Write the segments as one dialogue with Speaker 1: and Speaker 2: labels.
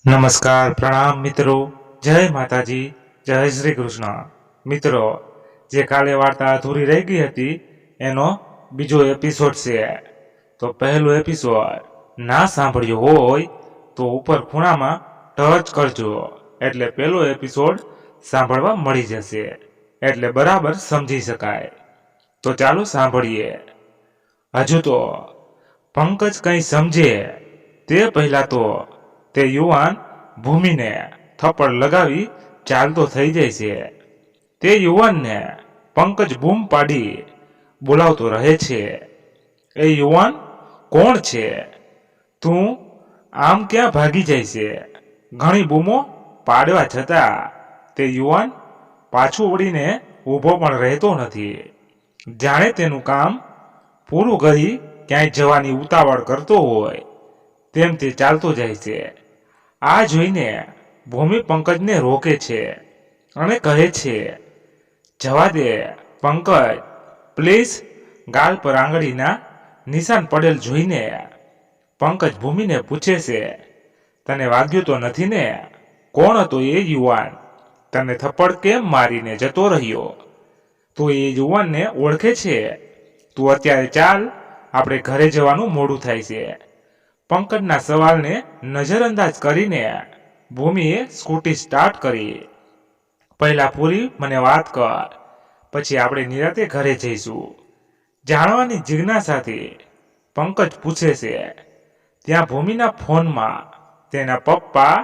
Speaker 1: નમસ્કાર પ્રણામ મિત્રો, જય માતાજી, જય શ્રી કૃષ્ણ. મિત્રો, જે કાલે વાર્તા અધૂરી રહી ગઈ હતી એનો બીજો એપિસોડ છે. તો પહેલો એપિસોડ ના સાંભળ્યો હોય તો ઉપર ખૂણામાં ટચ કરજો, એટલે પહેલો એપિસોડ સાંભળવા મળી જશે, એટલે બરાબર સમજી શકાય. તો ચાલો સાંભળીએ. હજુ તો પંકજ કંઈ સમજે તે પહેલા તો તે યુવાન ભૂમિને થપ્પડ લગાવી ચાલતો થઈ જાય છે. તે યુવાનને પંકજ બૂમ પાડી બોલાવતો રહે છે, એ યુવાન કોણ છે? તું આમ ક્યાં ભાગી જાય છે? ઘણી બૂમો પાડવા છતાં તે યુવાન પાછું વળીને ઊભો પણ રહેતો નથી. જાણે તેનું કામ પૂરું કરી ક્યાંય જવાની ઉતાવળ કરતો હોય તેમ તે ચાલતો જાય છે. આ જોઈને ભૂમિ પંકજને રોકે છે અને કહે છે, જવા દે પંકજ પ્લીઝ. ગાલ પર આંગળીના નિશાન પડેલ જોઈને પંકજ ભૂમિને પૂછે છે, તને વાગ્યું તો નથી ને? કોણ હતો એ યુવાન? તને થપ્પડ કેમ મારીને જતો રહ્યો? તું એ યુવાનને ઓળખે છે? તું અત્યારે ચાલ, આપણે ઘરે જવાનું મોડું થાય છે. પંકજના સવાલને નજરઅંદાજ કરીને ભૂમિએ સ્કૂટી સ્ટાર્ટ કરી. પહેલા પૂરી મને વાત કર, પછી આપણે નિરાતે ઘરે જઈશું. જાણવાની જિજ્ઞાસાથી પંકજ પૂછે છે. ત્યાં ભૂમિના ફોનમાં તેના પપ્પા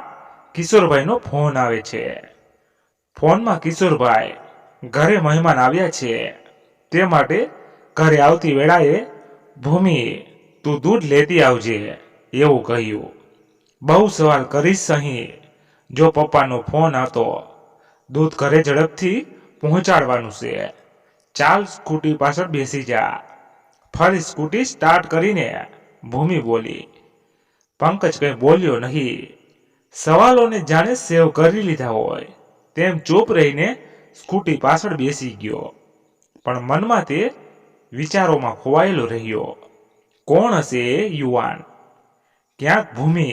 Speaker 1: કિશોરભાઈનો ફોન આવે છે. ફોનમાં કિશોરભાઈ ઘરે મહેમાન આવ્યા છે, તે માટે ઘરે આવતી વેળાએ ભૂમિ તું દૂધ લેતી આવજે એવું કહ્યું. બહુ સવાલ કરીશ અહીં. જો પપ્પાનો ફોન હતો, દૂધ ઘરે ઝડપથી પહોંચાડવાનું છે. ચાલ સ્કૂટી પાછળ બેસી જા. ફરી સ્કૂટી સ્ટાર્ટ કરીને ભૂમિ બોલી. પંકજ કંઈ બોલ્યો નહીં. સવાલોને જાણે સેવ કરી લીધા હોય તેમ ચૂપ રહીને સ્કૂટી પાછળ બેસી ગયો. પણ મનમાં તે વિચારોમાં ખોવાયેલો રહ્યો. કોણ હશે એ યુવાન? ક્યાંક ભૂમિ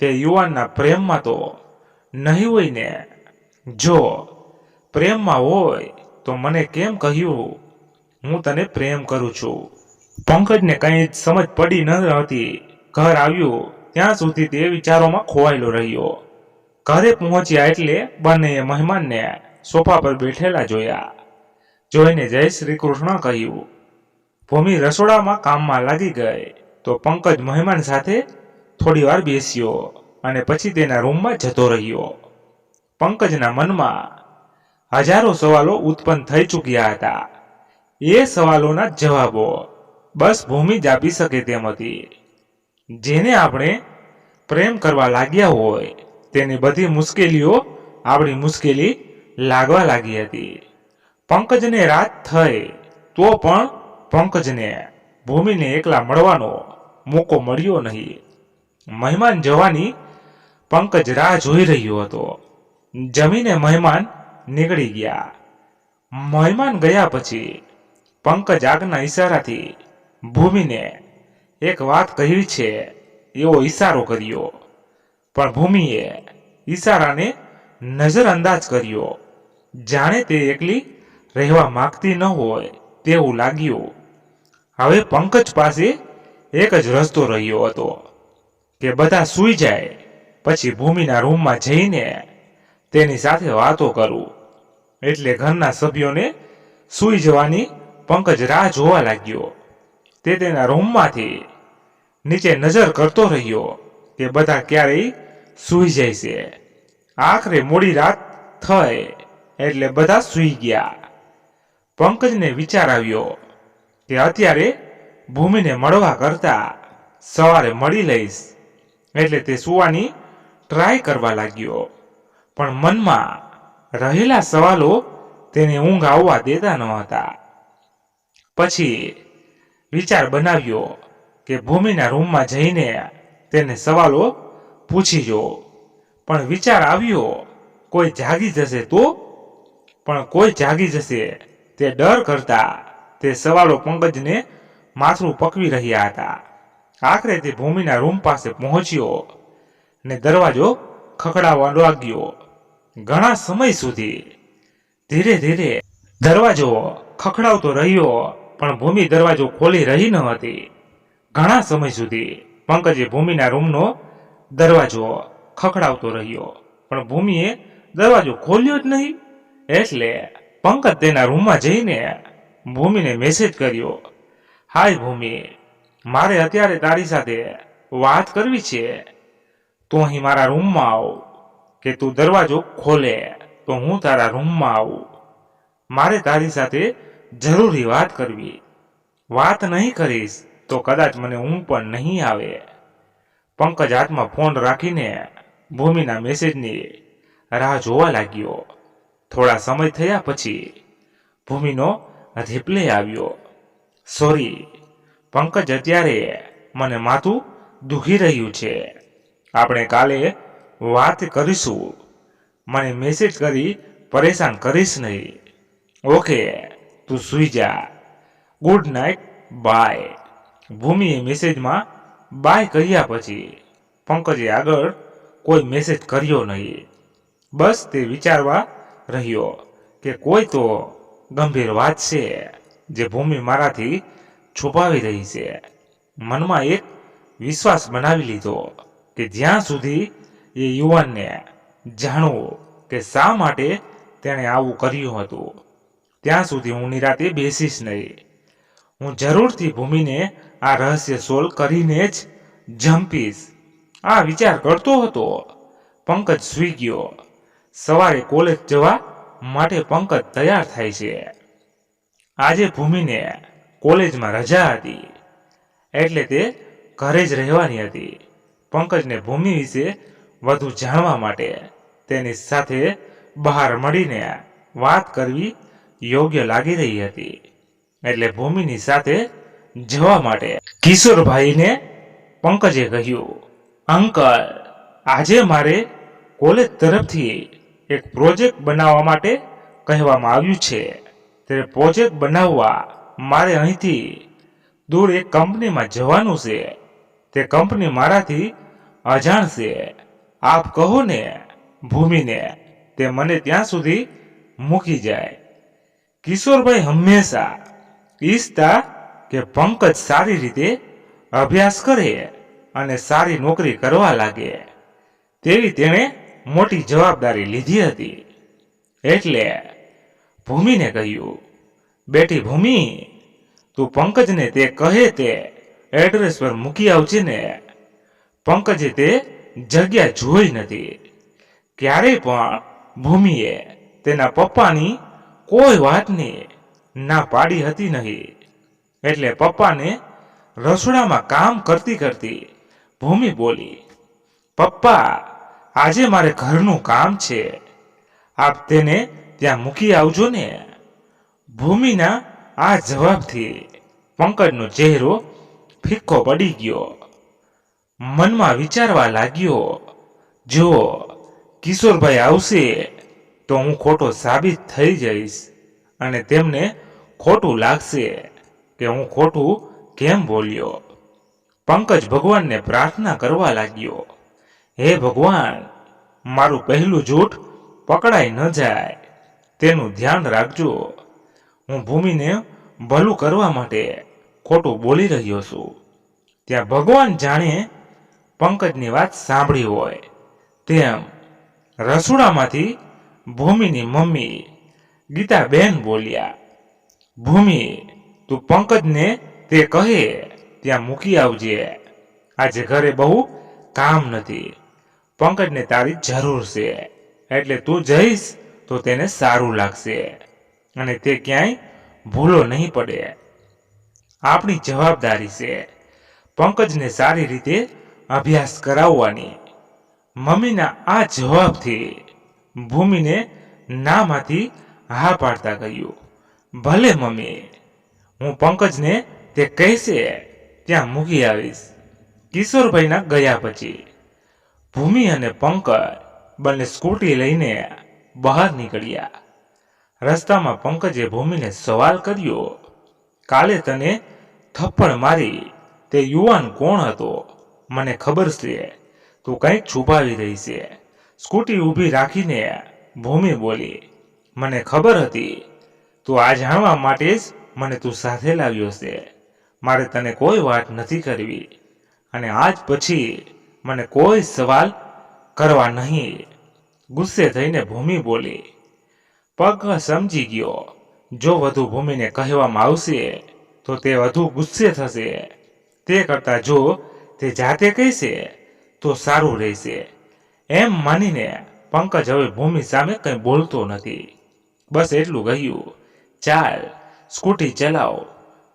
Speaker 1: તે યુવાનના પ્રેમમાં તો નહીં હોય ને? જો પ્રેમમાં હોય તો મને કેમ કહ્યું હું તને પ્રેમ કરું છું? પંકજને કંઈ સમજ પડી ન હતી. ઘર આવ્યું ત્યાં સુધી તે વિચારોમાં ખોવાયેલો રહ્યો. ઘરે પહોંચ્યા એટલે બંનેએ મહેમાનને સોફા પર બેઠેલા જોયા. જોઈને જય શ્રી કૃષ્ણ કહ્યું. ભૂમિ રસોડામાં કામમાં લાગી ગઈ તો પંકજ મહેમાન સાથે થોડી વાર બેસ્યો અને પછી તેના રૂમમાં જતો રહ્યો. પંકજના મનમાં હજારો સવાલો ઉત્પન્ન થઈ ચૂક્યા હતા. એ સવાલોના જવાબો બસ ભૂમિ જ આપી શકે તેમ હતી. જેને આપણે પ્રેમ કરવા લાગ્યા હોય તેની બધી મુશ્કેલીઓ આપણી મુશ્કેલી લાગવા લાગી હતી. પંકજને રાત થઈ તો પણ પંકજને ભૂમિને એકલા મળવાનો મોકો મળ્યો નહીં. મહેમાન જવાની પંકજ રાહ જોઈ રહ્યો હતો. જમીને મહેમાન નીકળી ગયા. મહેમાન ગયા પછી પંકજ આગના ઈશારાથી ભૂમિને એક વાત કહી છે એવો ઈશારો કર્યો, પણ ભૂમિએ ઈશારાને નજરઅંદાજ કર્યો. જાણે તે એકલી રહેવા માંગતી ન હોય તેવું લાગ્યું. હવે પંકજ પાસે એક જ રસ્તો રહ્યો હતો કે બધા સૂઈ જાય પછી ભૂમિના રૂમમાં જઈને તેની સાથે વાતો કરું. એટલે ઘરના સભ્યોને સૂઈ જવાની પંકજ રાહ જોવા લાગ્યો. તે તેના રૂમમાંથી નીચે નજર કરતો રહ્યો કે બધા ક્યારેય સૂઈ જાય છે. આખરે મોડી રાત થઈ એટલે બધા સૂઈ ગયા. પંકજને વિચાર આવ્યો કે અત્યારે ભૂમિને મળવા કરતા સવારે મળી લઈશ, એટલે તે સૂવાની ટ્રાય કરવા લાગ્યો. પણ મનમાં રહેલા સવાલો તેને ઊંઘ આવવા દેતા ન હતા. પછી વિચાર બનાવ્યો કે ભૂમિના રૂમમાં જઈને તેને સવાલો પૂછી જો. પણ વિચાર આવ્યો કોઈ જાગી જશે તો? પણ કોઈ જાગી જશે તે ડર કરતા તે સવાલો પંકજને માથું પકવી રહ્યા હતા. આખરે તે ભૂમિના રૂમ પાસે પહોંચ્યો ને દરવાજો ખખડાવવા લાગ્યો. ઘણા સમય સુધી ધીરે ધીરે દરવાજો ખખડાવતો રહ્યો, પણ ભૂમિ દરવાજો ખોલી રહી ન હતી. ઘણા સમય સુધી પંકજે ભૂમિના રૂમનો દરવાજો ખખડાવતો રહ્યો, પણ ભૂમિએ દરવાજો ખોલ્યો જ નહીં. એટલે પંકજ તેના રૂમમાં જઈને ભૂમિને મેસેજ કર્યો, હાય ભૂમિ, મારે અત્યારે તારી સાથે વાત કરવી છે. તું અહીં મારા રૂમમાં આવ, કે તું દરવાજો ખોલે તો હું તારા રૂમમાં આવું. મારે તારી સાથે જરૂરી વાત કરવી. વાત નહીં કરીશ તો કદાચ મને ઊંઘ પણ નહીં આવે. પંકજ હાથમાં ફોન રાખીને ભૂમિના મેસેજની રાહ જોવા લાગ્યો. થોડા સમય થયા પછી ભૂમિનો રિપ્લે આવ્યો, સોરી પંકજ, અત્યારે મને માથું દુખી રહ્યું છે. આપણે કાલે વાત કરીશું. મને મેસેજ કરી પરેશાન કરીશ નહીં. ઓકે, તું સૂઈ જા. Good night, bye. ભૂમિએ મેસેજમાં બાય કહ્યા પછી પંકજે આગળ કોઈ મેસેજ કર્યો નહીં. બસ તે વિચારવા રહ્યો કે કોઈ તો ગંભીર વાત છે જે ભૂમિ મારાથી છુપાવી રહી છે. મનમાં એક વિશ્વાસ બનાવી લીધો કે જ્યાં સુધી એ યુવાનને જાણવું કે શા માટે તેણે આવું કર્યું હતું, ત્યાં સુધી હું નિરાતે બેસીશ નહીં. હું જરૂરથી ભૂમિને આ રહસ્ય સોલ્વ કરીને જ જંપીશ. આ વિચાર કરતો હતો પંકજ સૂઈ ગયો. સવારે કોલેજ જવા માટે પંકજ તૈયાર થાય છે. આજે ભૂમિને કોલેજમાં રજા હતી, એટલે તે ઘરે જ રહેવાની હતી. પંકજને ભૂમિ વિશે વધુ જાણવા માટે તેની સાથે બહાર મળીને વાત કરવી યોગ્ય લાગી રહી હતી. એટલે ભૂમિની સાથે જવા માટે કિશોરભાઈને પંકજે કહ્યું, અંકલ, આજે મારે કોલેજ તરફથી એક પ્રોજેક્ટ બનાવવા માટે કહેવામાં આવ્યું છે. તે પ્રોજેક્ટ બનાવવા મારે અહીંથી દૂર એક કંપનીમાં જવાનું છે. તે કંપની મારાથી અજાણ છે. આપ કહો ને ભૂમિને, તે મને ત્યાં સુધી મૂકી જાય. કિશોરભાઈ હંમેશા ઈચ્છતા કે પંકજ સારી રીતે અભ્યાસ કરે અને સારી નોકરી કરવા લાગે. તેવી તેણે મોટી જવાબદારી લીધી હતી. એટલે ભૂમિને કહ્યું, બેટી ભૂમિ, તું પંકજને તે કહે તે એડ્રેસ પર મૂકી આવજે ને. પંકજે તે જગ્યા જોઈ નથી. ક્યારેય પણ ભૂમિએ તેના પપ્પાની કોઈ વાતની ના પાડી હતી નહીં. એટલે પપ્પાને રસોડામાં કામ કરતી કરતી ભૂમિ બોલી, પપ્પા, આજે મારે ઘરનું કામ છે. આપ તેને ત્યાં મૂકી આવજો ને. ભૂમિના આ જવાબથી પંકજનો ચહેરો ફિક્કો પડી ગયો. મનમાં વિચારવા લાગ્યો, જો કિશોરભાઈ આવશે તો હું ખોટો સાબિત થઈ જઈશ અને તેમને ખોટું લાગશે કે હું ખોટું કેમ બોલ્યો. પંકજ ભગવાનને પ્રાર્થના કરવા લાગ્યો, હે ભગવાન, મારું પહેલું જૂઠ પકડાઈ ન જાય તેનું ધ્યાન રાખજો. હું ભૂમિને ભલું કરવા માટે ખોટું બોલી રહ્યો છું. ત્યાં ભગવાન જાણે પંકજની વાત સાંભળી હોય તેમ રસોડામાંથી ભૂમિની મમ્મી ગીતાબેન બોલ્યા, ભૂમિ, તું પંકજને તે કહે ત્યાં મૂકી આવજે. આજે ઘરે બહુ કામ નથી. પંકજને તારી જરૂર છે. એટલે તું જઈશ તો તેને સારું લાગશે અને તે ક્યાંય ભૂલો નહીં પડે. આપણી જવાબદારી છે પંકજને સારી રીતે અભ્યાસ કરાવવાની. મમ્મીના આ જવાબથી ભૂમિને નામાંથી હા પાડતા કહ્યું, ભલે મમ્મી, હું પંકજને તે કહેશે ત્યાં મૂકી આવીશ. કિશોરભાઈના ગયા પછી ભૂમિ અને પંકજ બંને સ્કૂટી લઈને બહાર નીકળ્યા. રસ્તામાં પંકજે ભૂમિને સવાલ કર્યો, કાલે તને થપ્પડ મારી તે યુવાન કોણ હતો? મને ખબર છે તું કંઈક છુપાવી રહી છે. સ્કૂટી ઊભી રાખીને ભૂમિ બોલી, મને ખબર હતી તું આ જાણવા માટે જ મને તું સાથે લાવ્યો છે. મારે તને કોઈ વાત નથી કરવી અને આજ પછી મને કોઈ સવાલ કરવા નહીં. ગુસ્સે થઈને ભૂમિ બોલી. પંકજ સમજી ગયો, જો વધુ ભૂમિને કહેવામાં આવશે તો તે વધુ ગુસ્સે થશે. તે કરતાં જો તે જાતે કહેશે તો સારું રહેશે. એમ માનીને પંકજ હવે ભૂમિ સામે કંઈ બોલતો નથી. બસ એટલું કહ્યું, ચાલ સ્કૂટી ચલાવ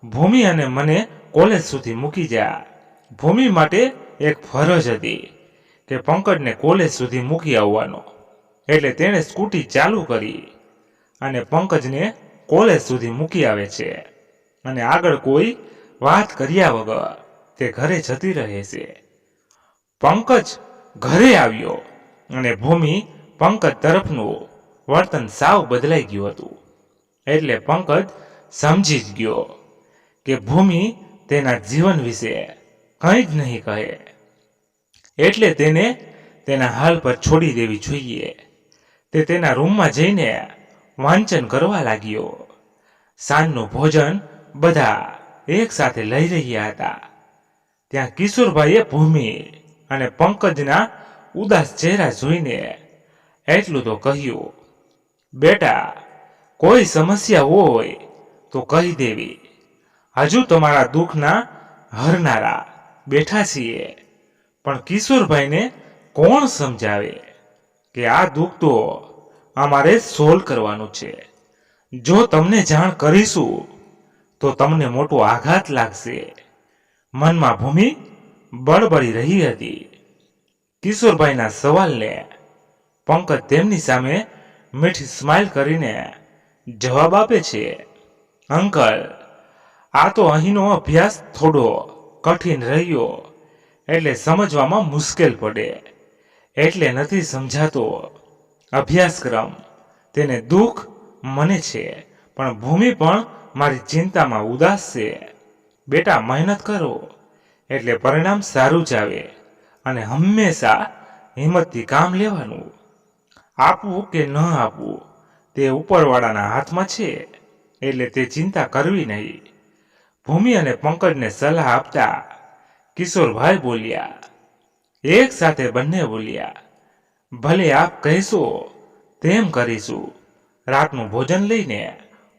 Speaker 1: ભૂમિ અને મને કોલેજ સુધી મૂકી જા. ભૂમિ માટે એક ફરજ હતી કે પંકજને કોલેજ સુધી મૂકી આવવાનો. એટલે તેણે સ્કૂટી ચાલુ કરી અને પંકજને કોલેજ સુધી મૂકી આવે છે અને આગળ કોઈ વાત કર્યા વગર તે ઘરે જતી રહે છે. પંકજ ઘરે આવ્યો અને ભૂમિ પંકજ તરફનું વર્તન સાવ બદલાઈ ગયું હતું. એટલે પંકજ સમજી જ ગયો કે ભૂમિ તેના જીવન વિશે કંઈ જ નહીં કહે. એટલે તેને તેના હાલ પર છોડી દેવી જોઈએ. તે તેના રૂમમાં જઈને વાંચન કરવા લાગ્યો. સાંજનું ભોજન બધા એક સાથે લઈ રહ્યા હતા. ત્યાં કિશોરભાઈએ ભૂમિ અને પંકજના ઉદાસ ચહેરા જોઈને એટલું તો કહ્યું, બેટા કોઈ સમસ્યા હોય તો કહી દેવી. હજુ તમારા દુઃખના હરનારા બેઠા છીએ. પણ કિશોરભાઈને કોણ સમજાવે કે આ દુઃખ તો અમારે સોલ્વ કરવાનું છે. જો તમને જાણ કરીશું તો તમને મોટો આઘાત લાગશે. મનમાં ભૂમિ બળબડી રહી હતી. કિશોરભાઈના સવાલને પંકજ તેમની સામે મીઠી સ્માઇલ કરીને જવાબ આપે છે, અંકલ આ તો અહીંનો અભ્યાસ થોડો કઠિન રહ્યો એટલે સમજવામાં મુશ્કેલ પડે એટલે નથી સમજાતો. અભ્યાસક્રમ તેને દુઃખ મને છે પણ ભૂમિ પણ મારી ચિંતામાં ઉદાસ છે. બેટા મહેનત કરો એટલે પરિણામ સારું જ આવે અને હંમેશા હિંમતથી કામ લેવાનું. આપવું કે ન આપવું તે ઉપરવાળાના હાથમાં છે એટલે તે ચિંતા કરવી નહીં. ભૂમિ અને પંકજને સલાહ આપતા કિશોરભાઈ બોલ્યા. એક સાથે બંને બોલ્યા, ભલે આપ કહેશો તેમ કરીશું. રાતનું ભોજન લઈને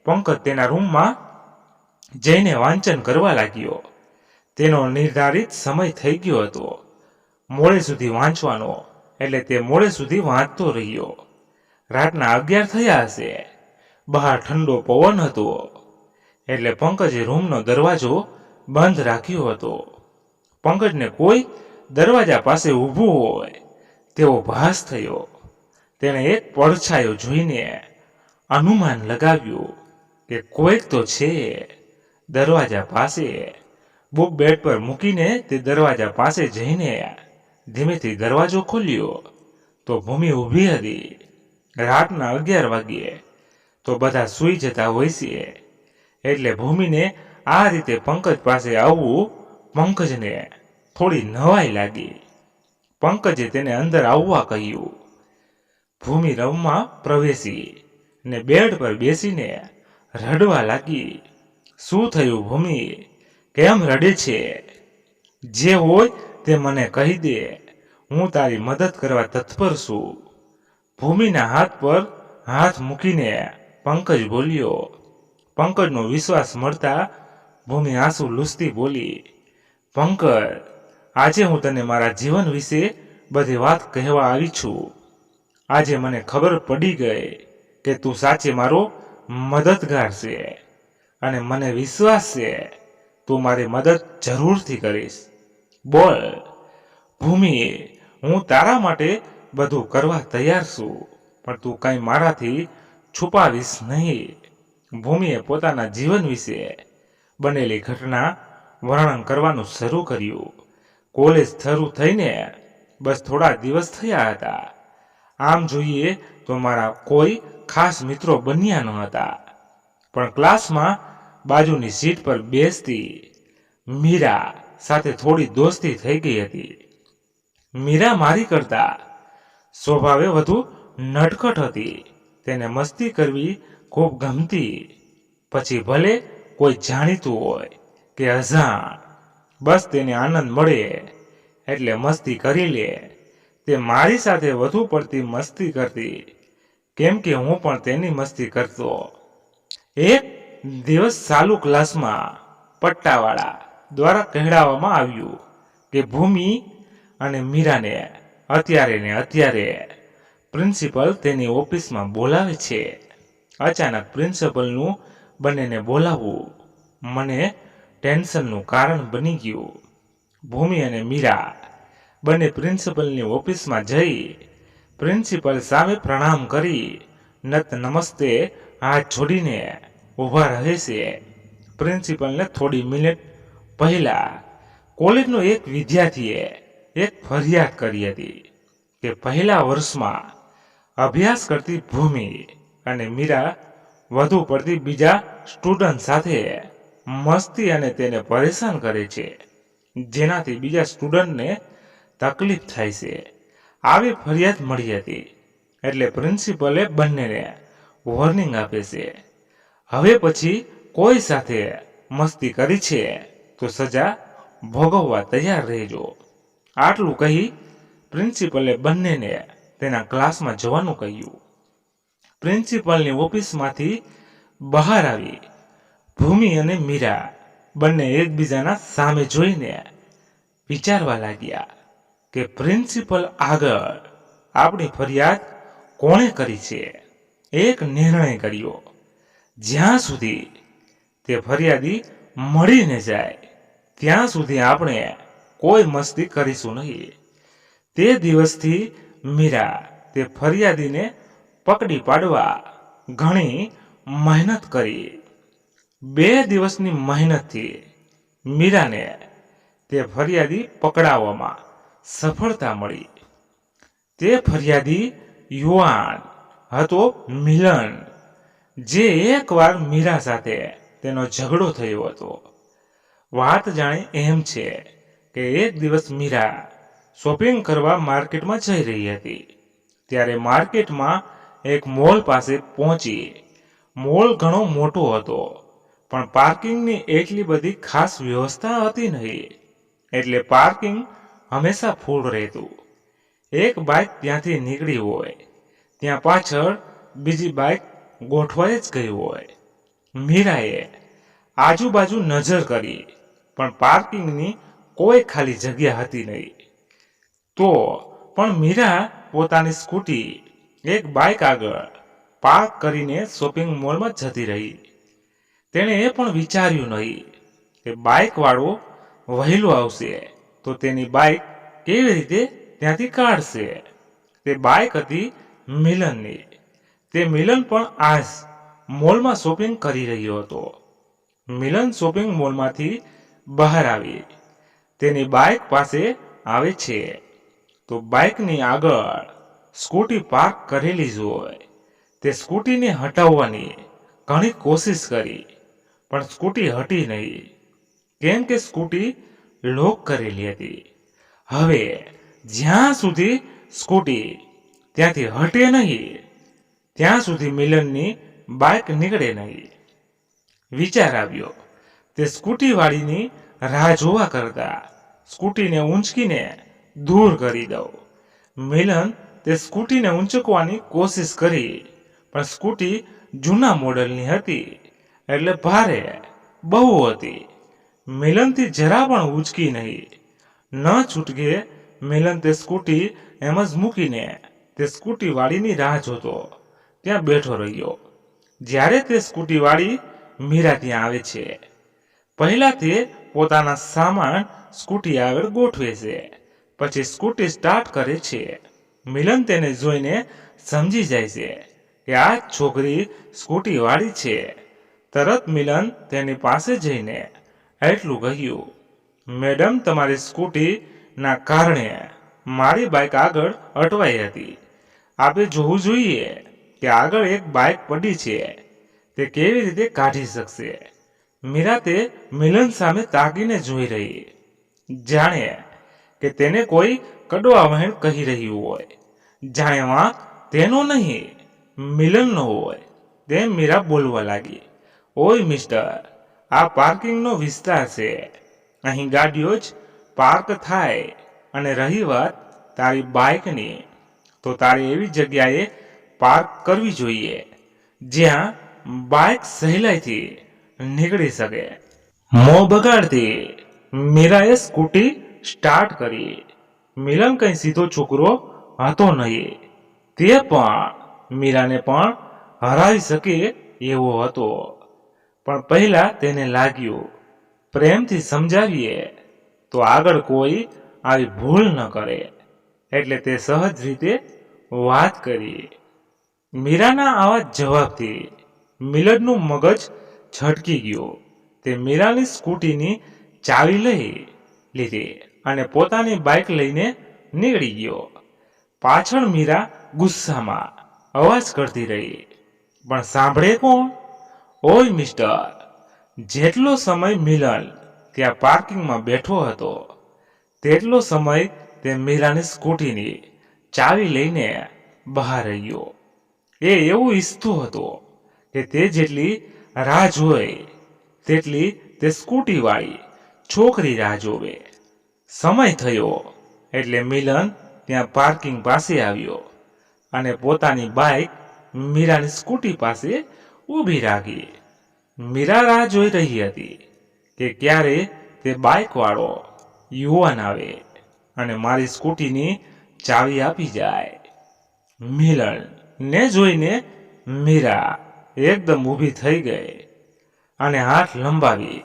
Speaker 1: પંકજ તેના રૂમમાં જઈને વાંચન કરવા લાગ્યો. તેનો નિર્ધારિત સમય થઈ ગયો હતો મોડે સુધી વાંચવાનો એટલે તે મોડે સુધી વાંચતો રહ્યો. રાતના 11 થયા હશે. બહાર ઠંડો પવન હતો એટલે પંકજે રૂમનો દરવાજો બંધ રાખ્યો હતો. પંકજને કોઈ દરવાજા પાસે ઊભું હોય તેવો ભાસ થયો. તેણે એક પડછાયો જોઈને અનુમાન લગાવ્યું કે કોઈક તો છે દરવાજા પાસે. બુક બેડ પર મૂકીને તે દરવાજા પાસે જઈને ધીમેથી દરવાજો ખોલ્યો તો ભૂમિ ઊભી હતી. રાતના 11 વાગ્યે તો બધા સૂઈ જતા હોય છે એટલે ભૂમિને આ રીતે પંકજ પાસે આવવું પંકજને થોડી નવાઈ લાગી. પંકજે તેને અંદર આવવા કહ્યું. ભૂમિ રૂમમાં પ્રવેશી ને બેડ પર બેસીને રડવા લાગી. શું થયું ભૂમિ, કેમ રડે છે? જે હોય તે મને કહી દે, હું તારી મદદ કરવા તત્પર છું. ભૂમિના હાથ પર હાથ મૂકીને પંકજ બોલ્યો. પંકજનો વિશ્વાસ મળતા ભૂમિ આંસુ લૂછતી બોલી, પંકજ આજે હું તને મારા જીવન વિશે બધી વાત કહેવા આવી છું. આજે મને ખબર પડી ગઈ કે તું સાચે મારો મદદગાર છે અને મને વિશ્વાસ છે તું મારી મદદ જરૂરથી કરીશ. બોલ ભૂમિ, હું તારા માટે બધું કરવા તૈયાર છું પણ તું કંઈ મારાથી છુપાવીશ નહીં. ભૂમિએ પોતાના જીવન વિશે બનેલી ઘટના વર્ણન કરવાનું શરૂ કર્યું. કોલેજ શરૂ થઈને બસ થોડા દિવસ થયા હતા. આમ જોઈએ તો મારા કોઈ ખાસ મિત્રો બન્યા ન હતા પણ ક્લાસમાં બાજુની સીટ પર બેસતી મીરા સાથે થોડી દોસ્તી થઈ ગઈ હતી. મીરા મારી કરતા સ્વભાવે વધુ નટખટ હતી. તેને મસ્તી કરવી ખૂબ ગમતી. પછી ભલે કોઈ જાણીતું હોય કે અજાણ, બસ તેને આનંદ મળે એટલે મસ્તી કરી લે. તે મારી સાથે વધુ પડતી મસ્તી કરતી, કેમ કે હું પણ તેની મસ્તી કરતો. એક દિવસ ચાલુ ક્લાસમાં પટ્ટાવાળા દ્વારા કહેવામાં આવ્યું કે ભૂમિ અને મીરાને અત્યારે પ્રિન્સિપલ તેની ઓફિસમાં બોલાવે છે. અચાનક પ્રિન્સિપલનું બંનેને બોલાવવું મને ટેન્શનનું કારણ બની ગયું. ભૂમિ અને મીરા બંને પ્રિન્સિપલની ઓફિસમાં જઈ પ્રિન્સિપલ સામે પ્રણામ કરી નમસ્તે હાથ જોડીને ઊભા રહે છે. પ્રિન્સિપલને થોડી મિનિટ પહેલા કોલેજનો એક વિદ્યાર્થીએ એક ફરિયાદ કરી હતી કે પહેલા વર્ષમાં અભ્યાસ કરતી ભૂમિ અને મીરા વધુ પડતી બીજા સ્ટુડન્ટ સાથે મસ્તી અને તેને પરેશાન કરે છે, જેનાથી બીજા સ્ટુડન્ટને તકલીફ થાય છે. આવી ફરિયાદ મળી હતી એટલે પ્રિન્સિપલે બંનેને વોર્નિંગ આપે છે. હવે પછી કોઈ સાથે મસ્તી કરી છે તો સજા ભોગવવા તૈયાર રહેજો. આટલું કહી પ્રિન્સિપલે બંનેને તેના ક્લાસમાં જવાનું કહ્યું. પ્રિન્સિપલની ઓફિસમાંથી બહાર આવી ભૂમિ અને મીરા બંને એકબીજાના સામે જોઈને વિચારવા લાગ્યા કે પ્રિન્સિપલ આગળ આપણી ફરિયાદ કોણે કરી છે. એક નિર્ણય કર્યો, જ્યાં સુધી તે ફરિયાદી મળીને જાય ત્યાં સુધી આપણે કોઈ મસ્તી કરીશું નહીં. તે દિવસથી મીરા તે ફરિયાદીને પકડી પાડવા ઘણી મહેનત કરી. 2 દિવસની મહેનતથી મીરાને તે ફરિયાદી પકડાવવામાં સફળતા મળી. તે ફરિયાદી યુવાન હતો મિલન, જે એકવાર મીરા સાથે તેનો ઝઘડો થયો હતો. વાત જાણે એમ છે કે એક દિવસ મીરા શોપિંગ કરવા માર્કેટમાં જઈ રહી હતી. ત્યારે માર્કેટમાં એક મોલ પાસે પહોંચી. મોલ ઘણો મોટો હતો, પણ પાર્કિંગની એટલી બધી ખાસ વ્યવસ્થા હતી નહીં, એટલે પાર્કિંગ હંમેશા ફૂલ રહેતું. એક બાઇક ત્યાંથી નીકળી હોય ત્યાં પાછળ બીજી બાઇક ગોઠવાઈ જ ગઈ હોય. મીરાએ આજુબાજુ નજર કરી પણ પાર્કિંગની કોઈ ખાલી જગ્યા હતી નહીં. તો પણ મીરા પોતાની સ્કૂટી એક બાઇક આગળ પાર્ક કરીને શોપિંગ મોલમાં જતી રહી. તેણે એ પણ વિચાર્યું નહીં કે બાઇકવાળો વહેલો આવશે તો તેની બાઇક કેવી રીતે ત્યાંથી કાઢશે. તે બાઇક હતી મિલનની. તે મિલન પણ આજ મોલમાં શોપિંગ કરી રહ્યો હતો. મિલન શોપિંગ મોલમાંથી બહાર આવી તેની બાઇક પાસે આવે છે તો બાઇકની આગળ સ્કૂટી પાર્ક કરેલી જોઈ. તે સ્કૂટીને હટાવવાની ઘણી કોશિશ કરી પણ સ્કૂટી હટી નહીં, કેમ કે સ્કૂટી લોક કરેલી હતી. હવે જ્યાં સુધી સ્કૂટી ત્યાંથી હટે નહીં ત્યાં સુધી મિલનની બાઇક નીકળે નહીં. વિચાર આવ્યો, તે સ્કૂટીવાળીની રાહ જોવા કરતા સ્કૂટીને ઊંચકીને દૂર કરી દઉં. મિલન તે સ્કૂટીને ઊંચકવાની કોશિશ કરી પણ સ્કૂટી જૂના મોડલની હતી એટલે ભારે બહુ હતી. મિલનથી જરા પણ ઊંચકી નહીં. ન છૂટકે મિલન તે સ્કૂટી એમ જ મૂકીને તે સ્કૂટીવાળીની રાહ જોતો ત્યાં બેઠો રહ્યો. જ્યારે તે સ્કૂટીવાળી મીરા ત્યાં આવે છે, પહેલા તે પોતાના સામાન સ્કૂટી આગળ ગોઠવે છે, પછી સ્કૂટી સ્ટાર્ટ કરે છે. મિલન તેને જોઈને સમજી જાય છે કે આ છોકરી સ્કૂટીવાળી છે. તરત મિલન તેની પાસે જઈને એટલું કહ્યું, મેડમ, તમારી સ્કૂટીના કારણે મારી બાઇક આગળ અટવાઈ હતી. આપે જોવું જોઈએ કે આગળ એક બાઇક પડી છે, તે કેવી રીતે કાઢી શકશે. મીરા તે મિલન સામે તાકીને જોઈ રહી, જાણે કે તેને કોઈ કડવા વહેણ કહી રહ્યું હોય. જાણે વાંક તેનો નહીં મિલનનો હોય તેમ મીરા બોલવા લાગી. ઓય મિસ્ટર, આ પાર્કિંગનો વિસ્તાર છે. અહીં ગાડીઓ જ પાર્ક થાય. અને રહી વાત તારી બાઇકની, તો તારે એવી જગ્યાએ પાર્ક કરવી જોઈએ જ્યાં બાઇક સહેલાઈથી નીકળી શકે. મોં બગાડતી મીરાએ સ્કૂટી સ્ટાર્ટ કરી. મિલન કઈ સીધો છોકરો હતો નહીં. તે પણ મીરાને પણ હરાવી શકે એવો હતો. પણ પહેલા તેને લાગ્યું પ્રેમથી સમજાવીએ તો આગળ કોઈ આવી ભૂલ ન કરે. એટલે તે સહજ રીતે વાત કરી. મીરાના આવા જવાબથી મિલનનું મગજ છટકી ગયું. તે મીરાની સ્કૂટીની ચાવી લઈ લીધી અને પોતાની બાઇક લઈને નીકળી ગયો. પાછળ મીરા ગુસ્સામાં અવાજ કરતી રહી, પણ સાંભળે કોણ? ઓય મિસ્ટર, જેટલો સમય મિલન ત્યાં પાર્કિંગમાં બેઠો હતો તેટલો સમય તે મીરાની સ્કૂટીની ચાવી લઈને બહાર રહ્યો. એ એવું ઈચ્છતો હતો કે તે જેટલી રાહ જોઈ તેટલી તે સ્કૂટીવાળી છોકરી રાહ જોવે. સમય થયો એટલે મિલન ત્યાં પાર્કિંગ પાસે આવ્યો અને પોતાની બાઇક મીરાની સ્કૂટી પાસે ઊભી રાખી. મીરા રાહ જોઈ રહી હતી કે ક્યારે તે બાઇકવાળો યુવાન આવે અને મારી સ્કૂટીની ચાવી આપી જાય. મિલન ને જોઈને મીરા એકદમ ઊભી થઈ ગઈ અને હાથ લંબાવી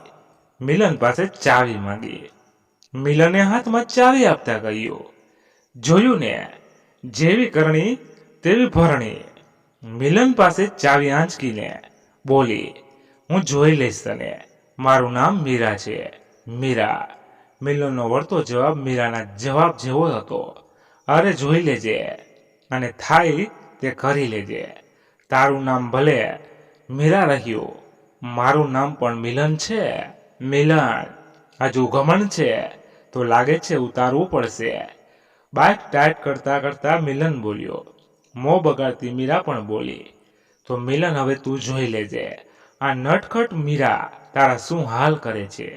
Speaker 1: મિલન પાસે ચાવી માંગી. મિલને હાથમાં ચાવી આપતા કહ્યું, જોયું ને, જેવી કરણી તેવી ભરણી. મિલન પાસે ચાવી આંચકીને બોલી, હું જોઈ લઈશ તને. મારું નામ મીરા છે. મીરા. મિલનનો વળતો જવાબ મીરાના જવાબ જેવો હતો, અરે જોઈ લેજે અને થાય તે કરી લેજે. તારું નામ ભલે મીરા રહ્યું, મારું નામ પણ મિલન છે. મિલન, હજુ ઘમંડ છે તો લાગે છે ઉતારવું પડશે. બાઇક ટાઈટ કરતા કરતા મિલન બોલ્યો. મોં બગાડતી મીરા પણ બોલી, તો મિલન હવે તું જોઈ લેજે આ નટખટ મીરા તારા શું હાલ કરે છે.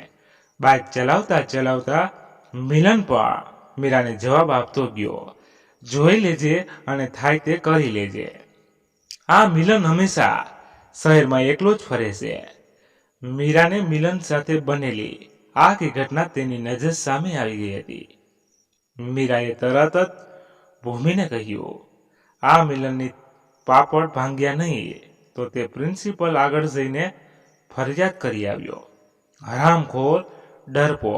Speaker 1: બાઇક ચલાવતા ચલાવતા મિલન પણ મીરાને જવાબ આપતો ગયો, જોઈ લેજે અને થાય તે કરી લેજે. આ મિલન હંમેશા શહેરમાં એકલો જ ફરે છે. મીરાને મિલન સાથે બનેલી આખી ઘટના તેની નજર સામે આવી ગઈ હતી. મીરાએ તરત જ ભૂમિને કહ્યું, આ મિલનની પાપડ ભાંગ્યા નહીં તો તે પ્રિન્સિપલ આગળ જઈને ફરિયાદ કરી આવ્યો. હરામખોર, ડરપો,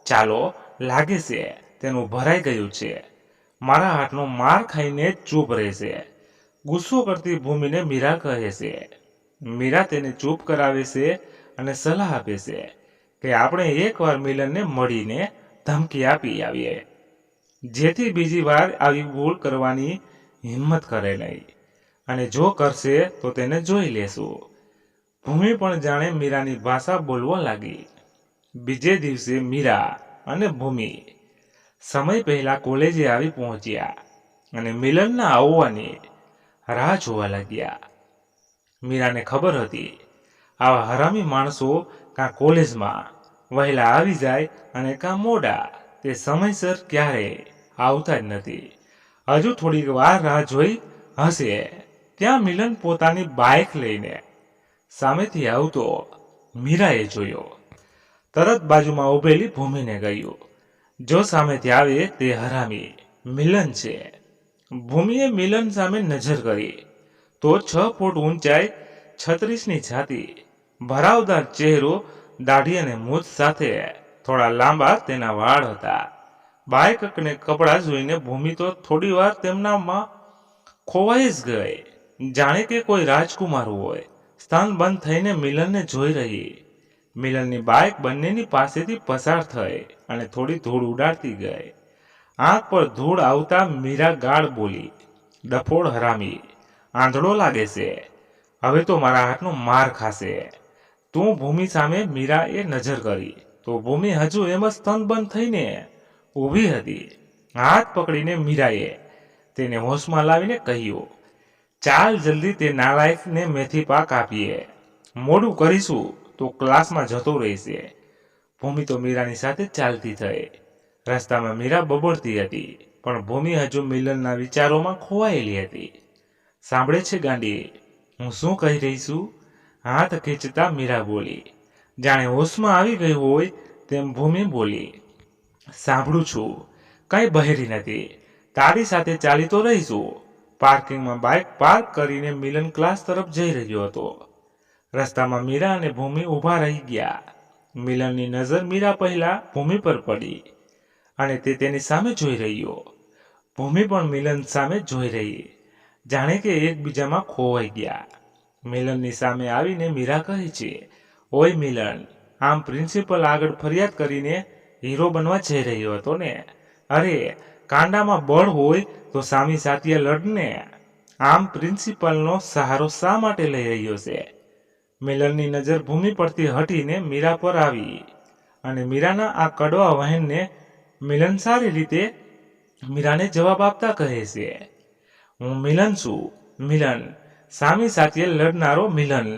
Speaker 1: ચાલો લાગે છે તેનું ભરાઈ ગયું છે. મારા હાથનો માર ખાઈને ચૂપ રહેશે. ગુસ્સો કરતી ભૂમિને મીરા કહે છે. મીરા તેને ચૂપ કરાવે છે અને સલાહ આપે છે કે આપણે એકવાર મિલનને મળીને ધમકી આપી આવીએ, જેથી બીજી વાર આવી ભૂલ કરવાની હિંમત કરે નહીં, અને જો કરશે તો તેને જોઈ લેશું. ભૂમિ પણ જાણે મીરાની ભાષા બોલવા લાગી. બીજે દિવસે મીરા અને ભૂમિ સમય પહેલા કોલેજે આવી પહોંચ્યા અને મિલનના આવવાની રાહ જોવા લાગ્યા. મીરાને ખબર હતી આવા હરામી માણસો કાં કોલેજમાં વહેલા આવી જાય અને કાં મોડા. તે સમયસર ક્યારેય આવતા જ નથી. હજુ થોડીક વાર રાહ જોઈ હશે ત્યાં મિલન પોતાની બાઇક લઈને સામેથી આવતો મીરાએ જોયો. તરત બાજુમાં ઊભેલી ભૂમિને કહ્યું, જો સામેથી આવે તે હરામી મિલન છે. ભૂમિએ મિલન સામે નજર કરી તો 6 ફૂટ ઊંચાઈ, 36ની છાતી, ભરાવદાર ચહેરો, દાઢી અને મૂછ સાથે થોડા લાંબા તેના વાળ હતા. બાઇક અને કપડાં જોઈને ભૂમિ તો થોડી વાર તેમનામાં ખોવાઈ જ ગઈ, જાણે કે કોઈ રાજકુમાર હોય. સ્થાન બંધ થઈને મિલનને જોઈ રહી. મિલનની બાઇક બંનેની પાસેથી પસાર થઈ અને થોડી ધૂળ ઉડાડતી ગઈ. આંખ પર ધૂળ આવતા મીરા ગાળ બોલી, ડફોડ હરામી, આંધળો લાગે છે. હવે તો મારા હાથનો માર ખાશે. તું ભૂમિ સામે મીરાએ નજર કરી તો ભૂમિ હજુ એમ જ સ્તનબંધ થઈને ઊભી હતી. હાથ પકડીને મીરાએ તેને હોશમાં લાવીને કહ્યું, ચાલ જલ્દી તે નાલાયકને મેથી પાક આપીએ. મોડું કરીશું તો ક્લાસમાં જતો રહેશે. ભૂમિ તો મીરાની સાથે ચાલતી થઈ. રસ્તામાં મીરા બબડતી હતી, પણ ભૂમિ હજુ મિલનના વિચારોમાં ખોવાયેલી હતી. સાંભળે છે ગાંડી, હું શું કહી રહી છું? હાથ ખેંચતા મીરા બોલી. જાણે હોશમાં આવી ગઈ હોય તેમ ભૂમિ બોલી, સાંભળું છું, કંઈ બહેરી નથી. તારી સાથે ચાલી તો રહીશું. પાર્કિંગમાં બાઇક પાર્ક કરીને મિલન ક્લાસ તરફ જઈ રહ્યો હતો. રસ્તામાં મીરા અને ભૂમિ ઊભા રહી ગયા. મિલનની નજર મીરા પહેલા ભૂમિ પર પડી અને તે તેની સામે જોઈ રહ્યો. ભૂમિ પણ મિલન સામે જોઈ રહી, જાણે કે એકબીજામાં ખોવાઈ ગયા. મિલનની સામે આવીને મીરા કહે છે, ઓય મિલન, આમ પ્રિન્સિપલ આગળ ફરિયાદ કરીને હીરો બનવા જઈ રહ્યો હતો ને? અરે, કાંડામાં બળ હોય તો સામી સાથીએ લડને. આમ પ્રિન્સિપલનો સહારો શા માટે લઈ રહ્યો છે? મિલનની નજર ભૂમિ પરથી હટીને મીરા પર આવી અને મીરાના આ કડવા વહેનને મિલન સારી રીતે મીરાને જવાબ આપતા કહે છે, હું મિલન છું. મિલન, સામી સાથીએ લડનારો મિલન.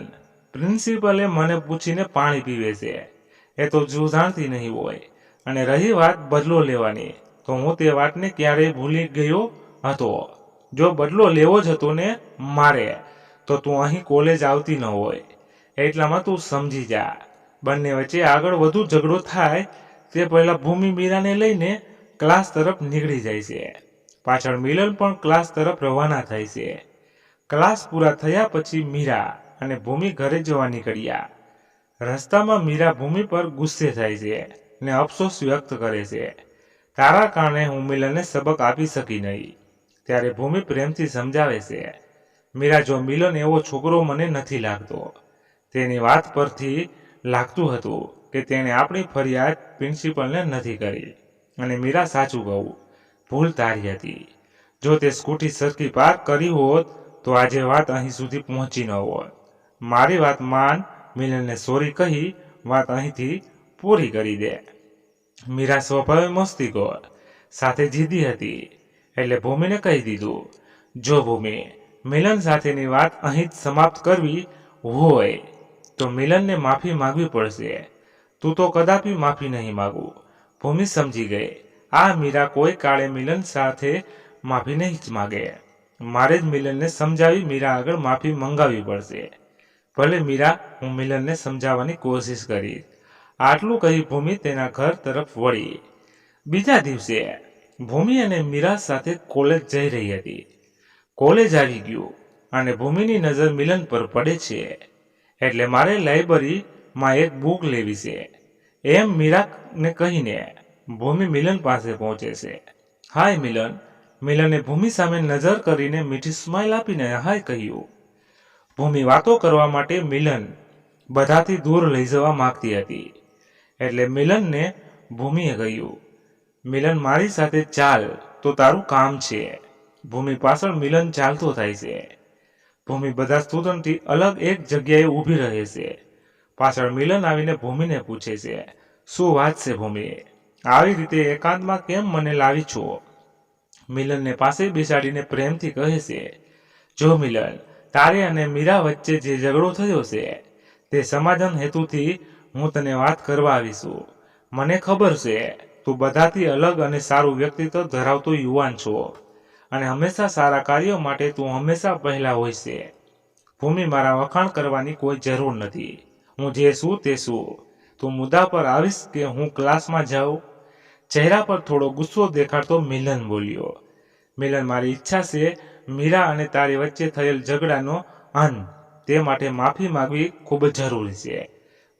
Speaker 1: પ્રિન્સિપલે મને પૂછીને પાણી પીવે છે. એ તો જો જાણતી નહીં હોય. અને રહી વાત બદલો લેવાની, તો હું તે વાતને ક્યારેય ભૂલી ગયો હતો. જો બદલો લેવો જ હતો ને મારે, તો તું અહીં કોલેજ આવતી ન હોય. એટલામાં તું સમજી જા. બંને વચ્ચે આગળ વધુ ઝઘડો થાય તે પહેલા ભૂમિ મીરાને લઈને ક્લાસ તરફ નીકળી જાય છે. પાછળ મિલન પણ ક્લાસ તરફ રવાના થાય છે. ક્લાસ પૂરા થયા પછી મીરા અને ભૂમિ ઘરે જવા નીકળ્યા. રસ્તામાં મીરા ભૂમિ પર ગુસ્સે થાય છે ને અફસોસ વ્યક્ત કરે છે, તારા કારણે હું મિલનને સબક આપી શકી નહીં. ત્યારે ભૂમિ પ્રેમથી સમજાવે છે, મીરા, જો મિલન એવો છોકરો મને નથી લાગતો. તેની વાત પરથી લાગતું હતું કે તેણે આપણી ફરિયાદ પ્રિન્સિપલને નથી કરી. અને મીરા, સાચું કહું, ભૂલ તારી હતી. જો તે સ્કૂટી સરખી પાર્ક કરી હોત તો આજે વાત અહીં સુધી પહોંચી ન હોત. મારી વાત માન. મિલનને સોરી કહી વાત અહીંથી પૂરી કરી દે. મીરા સ્વભાવે મસ્તીખોર સાથે જીદી હતી, એટલે ભૂમિને કહી દીધું, જો ભૂમિ, મિલન સાથેની વાત અહીં જ સમાપ્ત કરવી હોય તો મિલનને માફી માંગવી પડશે. તું તો કદાપી માફી નહીં માગું. ભૂમિ સમજી ગઈ, આ મીરા કોઈ કાળે મિલન સાથે માફી નહીં જ માગે. મારે જ મિલનને સમજાવી મીરા આગળ માફી મંગાવવી પડશે. ભલે મીરા, હું મિલનને સમજાવવાની કોશિશ કરીશ. આટલું કહી ભૂમિ તેના ઘર તરફ વળી. બીજા દિવસે ભૂમિ અને મીરા સાથે કોલેજ જઈ રહી હતી. કોલેજ આવી ગયું અને ભૂમિની નજર મિલન પર પડે છે. એટલે મારે લાઇબ્રેરીમાં એક બુક લેવી છે, એમ મીરાને કહીને ભૂમિ મિલન પાસે પહોંચે છે. હાય મિલન. મિલને ભૂમિ સામે નજર કરીને મીઠી સ્માઇલ આપીને હાય કહ્યું. ભૂમિ વાતો કરવા માટે મિલન બધાથી દૂર લઈ જવા માંગતી હતી, એટલે મિલનને ભૂમિએ કહ્યું, મિલન, મારી સાથે ચાલ તો તારું કામ છે. ભૂમિ પાછળ મિલન ચાલતો થાય છે. ભૂમિ બધા સ્ટુડન્ટથી અલગ એક જગ્યાએ ઊભી રહે છે. પાછળ મિલન આવીને ભૂમિને પૂછે છે, શું વાત છે ભૂમિ? આવી રીતે એકાંતમાં કેમ મને લાવી છો? મિલનને પાસે બેસાડીને પ્રેમથી કહે છે, જો મિલન, તારે અને મીરા વચ્ચે જે ઝઘડો થયો છે તે સમાધાન હેતુથી હું તને વાત કરવા આવીશું. મને ખબર છે તું બધાથી અલગ અને સારું વ્યક્તિત્વ ધરાવતો યુવાન છો અને હંમેશા સારા કાર્યો માટે તું હંમેશા પહેલા હોય છે. ભૂમિ, મારા વખાણ કરવાની કોઈ જરૂર નથી. હું જે છું તે છું. તું મુદ્દા પર આવીશ કે હું ક્લાસમાં જાઉં? ચહેરા પર થોડો ગુસ્સો દેખાડતો મિલન બોલ્યો, મિલન, મારી ઈચ્છા છે મીરા અને તારી વચ્ચે થયેલ ઝઘડાનો અંત. તે માટે માફી માંગવી ખૂબ જરૂરી છે.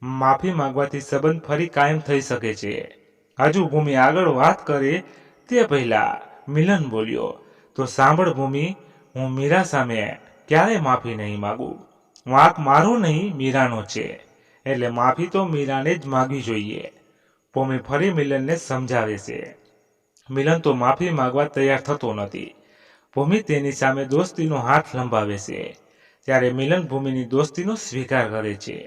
Speaker 1: માફી માંગવાથી સંબંધ ફરી કાયમ થઈ શકે છે. હજુ ભૂમિ આગળ વાત કરે તે પહેલા મિલન બોલ્યો, તો સાંભળ ભૂમિ, હું મીરા સામે ક્યારેય માફી નહીં માગું. વાંક મારો નહીં, મીરાનો છે. એટલે માફી તો મીરાને જ માગવી જોઈએ. ભૂમિ ફરી મિલનને સમજાવે છે. મિલન તો માફી માંગવા તૈયાર થતો નથી. ભૂમિ તેની સામે દોસ્તીનો હાથ લંબાવે છે. ત્યારે મિલન ભૂમિની દોસ્તીનો સ્વીકાર કરે છે.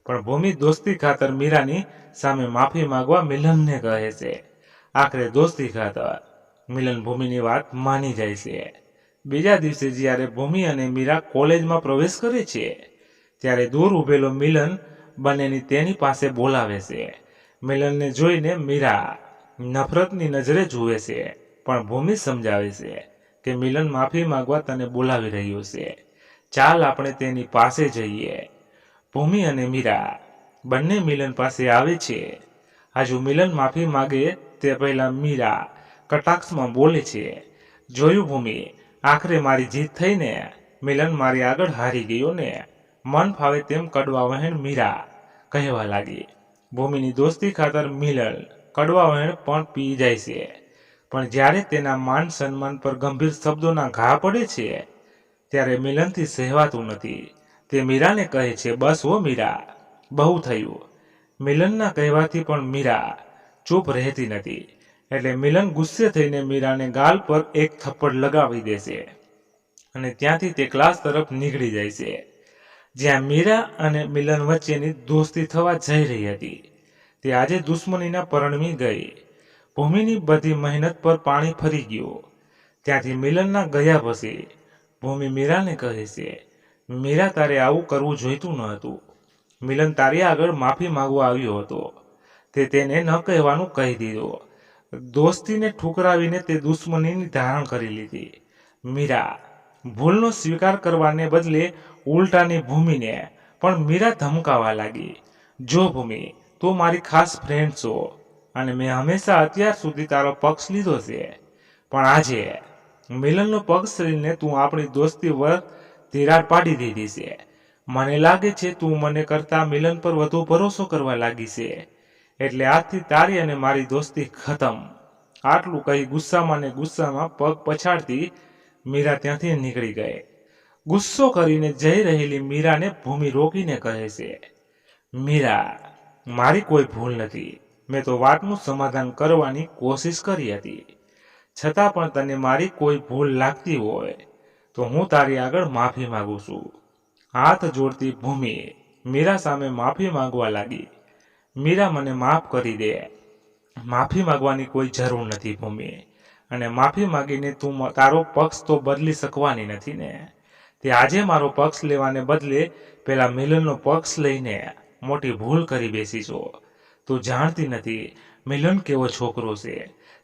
Speaker 1: પણ ભૂમિ દોસ્તી ખાતર મીરાની સામે માફી માંગવા મિલનને કહે છે. આખરે દોસ્તી ખાતર મિલન ભૂમિની વાત માની જાય છે. બીજા દિવસે જ્યારે ભૂમિ અને મીરા કોલેજમાં પ્રવેશ કરે છે ત્યારે દૂર ઊભેલો મિલન બંનેની તેની પાસે બોલાવે છે. મિલનને જોઈને મીરા નફરતની નજરે જુએ છે, પણ ભૂમિ સમજાવે છે કે મિલન માફી માંગવા તને બોલાવી રહ્યો છે. ચાલ આપણે તેની પાસે જઈએ. ભૂમિ અને મીરા બંને મિલન પાસે આવે છે. હજુ મિલન માફી માગે તે પહેલા મીરા કટાક્ષમાં બોલે છે, જોયું ભૂમિ, આખરે મારી જીત થઈને. મિલન મારી આગળ હારી ગયો ને. મન ફાવે તેમ કડવા વહેણ મીરા કહેવા લાગી. ભૂમિની દોસ્તી ખાતર મિલન કડવા વહેણ પણ પી જાય છે, પણ જ્યારે તેના માન સન્માન પર ગંભીર શબ્દોના ઘા પડે છે ત્યારે મિલનથી સહેવાતું નથી. તે મીરાને કહે છે, બસ હો મીરા, બહુ થયું. મિલનના કહેવાથી પણ મીરા ચૂપ રહેતી નથી. એટલે મિલન ગુસ્સે થઈને મીરાને ગાલ પર એક થપ્પડ લગાવી દેશે અને ત્યાંથી તે ક્લાસ તરફ નીકળી જાય છે, જ્યાં મીરા અને મિલન વચ્ચેની દોસ્તી થવા જઈ રહી હતી તે આજે દુશ્મનીના પરણવી ગઈ. ભૂમિની બધી મહેનત પર પાણી ફરી ગયું. ત્યાંથી મિલનના ગયા પછી ભૂમિ મીરાને કહે છે, મીરા, તારે આવું કરવું જોઈતું ન હતું. મિલન તારી આગળ માફી માંગવા આવ્યો હતો, તે તેને ન કહેવાનું કહી દીધું. દોસ્તીને ઠુકરાવીને તે દુશ્મનીની ધારણ કરી લીધી. મીરા ભૂલનો સ્વીકાર કરવાને બદલે ઉલટાની ભૂમિને પણ મીરા ધમકાવા લાગી. જો ભૂમિ, તું મારી ખાસ ફ્રેન્ડ છો અને મેં હંમેશા અત્યાર સુધી તારો પક્ષ લીધો છે, પણ આજે મિલનનો પક્ષ લઈને તું આપણી દોસ્તી પર તિરાડ પાડી દીધી છે. મને લાગે છે તું મને કરતા મિલન પર વધુ ભરોસો કરવા લાગી છે, એટલે આજથી તારી અને મારી દોસ્તી ખતમ. આટલું કહી ગુસ્સામાં ને ગુસ્સામાં પગ પછાડતી મીરા ત્યાંથી નીકળી ગઈ. ગુસ્સો કરીને જઈ રહેલી મીરાને ભૂમિ રોકીને કહે છે, મીરા, મારી કોઈ ભૂલ નથી. મેં તો વાતનું સમાધાન કરવાની કોશિશ કરી હતી, છતાં પણ તને મારી કોઈ ભૂલ લાગતી હોય તો હું તારી આગળ માફી માંગુ છું. હાથ જોડતી ભૂમિ મીરા સામે માફી માંગવા લાગી. મીરા, મને માફ કરી દે. માફી માંગવાની કોઈ જરૂર નથી ભૂમિ, અને માફી માંગીને તું તારો પક્ષ તો બદલી શકવાની નથી ને. તે આજે મારો પક્ષ લેવાને બદલે પેલા મિલનનો પક્ષ લઈને મોટી ભૂલ કરી બેસી છો. તું જાણતી નથી મિલન કેવો છોકરો છે.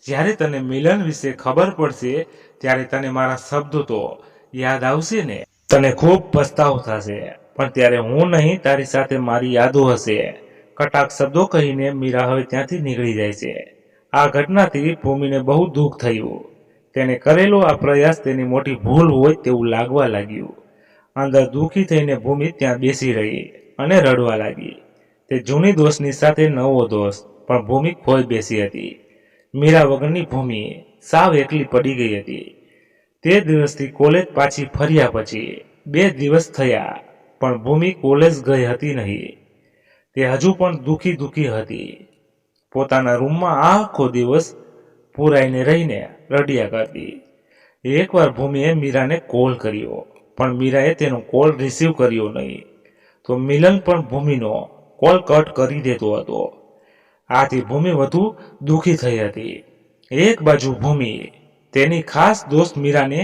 Speaker 1: જ્યારે તને મિલન વિશે ખબર પડશે ત્યારે તને મારા શબ્દો તો યાદ આવશે ને. તને ખૂબ પસ્તાવો થશે, પણ ત્યારે હું નહીં, તારી સાથે મારી યાદો હશે. કટાક્ષ શબ્દો કહીને મીરા હવે ત્યાંથી નીકળી જાય છે. આ ઘટનાથી ભૂમિને બહુ દુઃખ થયું. તેને કરેલો આ પ્રયાસ તેની મોટી ભૂલ હોય તેવું લાગવા લાગ્યું. અંદર દુઃખી થઈને ભૂમિ ત્યાં બેસી રહી અને રડવા લાગી. તે જૂની દોસ્તની સાથે નવો દોસ્ત પણ ભૂમિ ખોઈ બેસી હતી. મીરા વગરની ભૂમિ સાવ એકલી પડી ગઈ હતી. તે દિવસથી કોલેજ પાછી ફર્યા પછી 2 દિવસ થયા, પણ ભૂમિ કોલેજ ગઈ હતી નહીં. તે હજુ પણ દુઃખી હતી. પોતાના રૂમમાં આખો દિવસ પુરાઈને રહીને રડ્યા કરતી. એકવાર ભૂમિએ મીરાને કોલ કર્યો, પણ મીરાએ તેનો કોલ રિસીવ કર્યો નહીં. તો મિલન પણ ભૂમિનો કોલ કટ કરી દેતો હતો. આથી ભૂમિ વધુ દુઃખી થઈ હતી. એક બાજુ ભૂમિ તેની ખાસ દોસ્ત મીરાને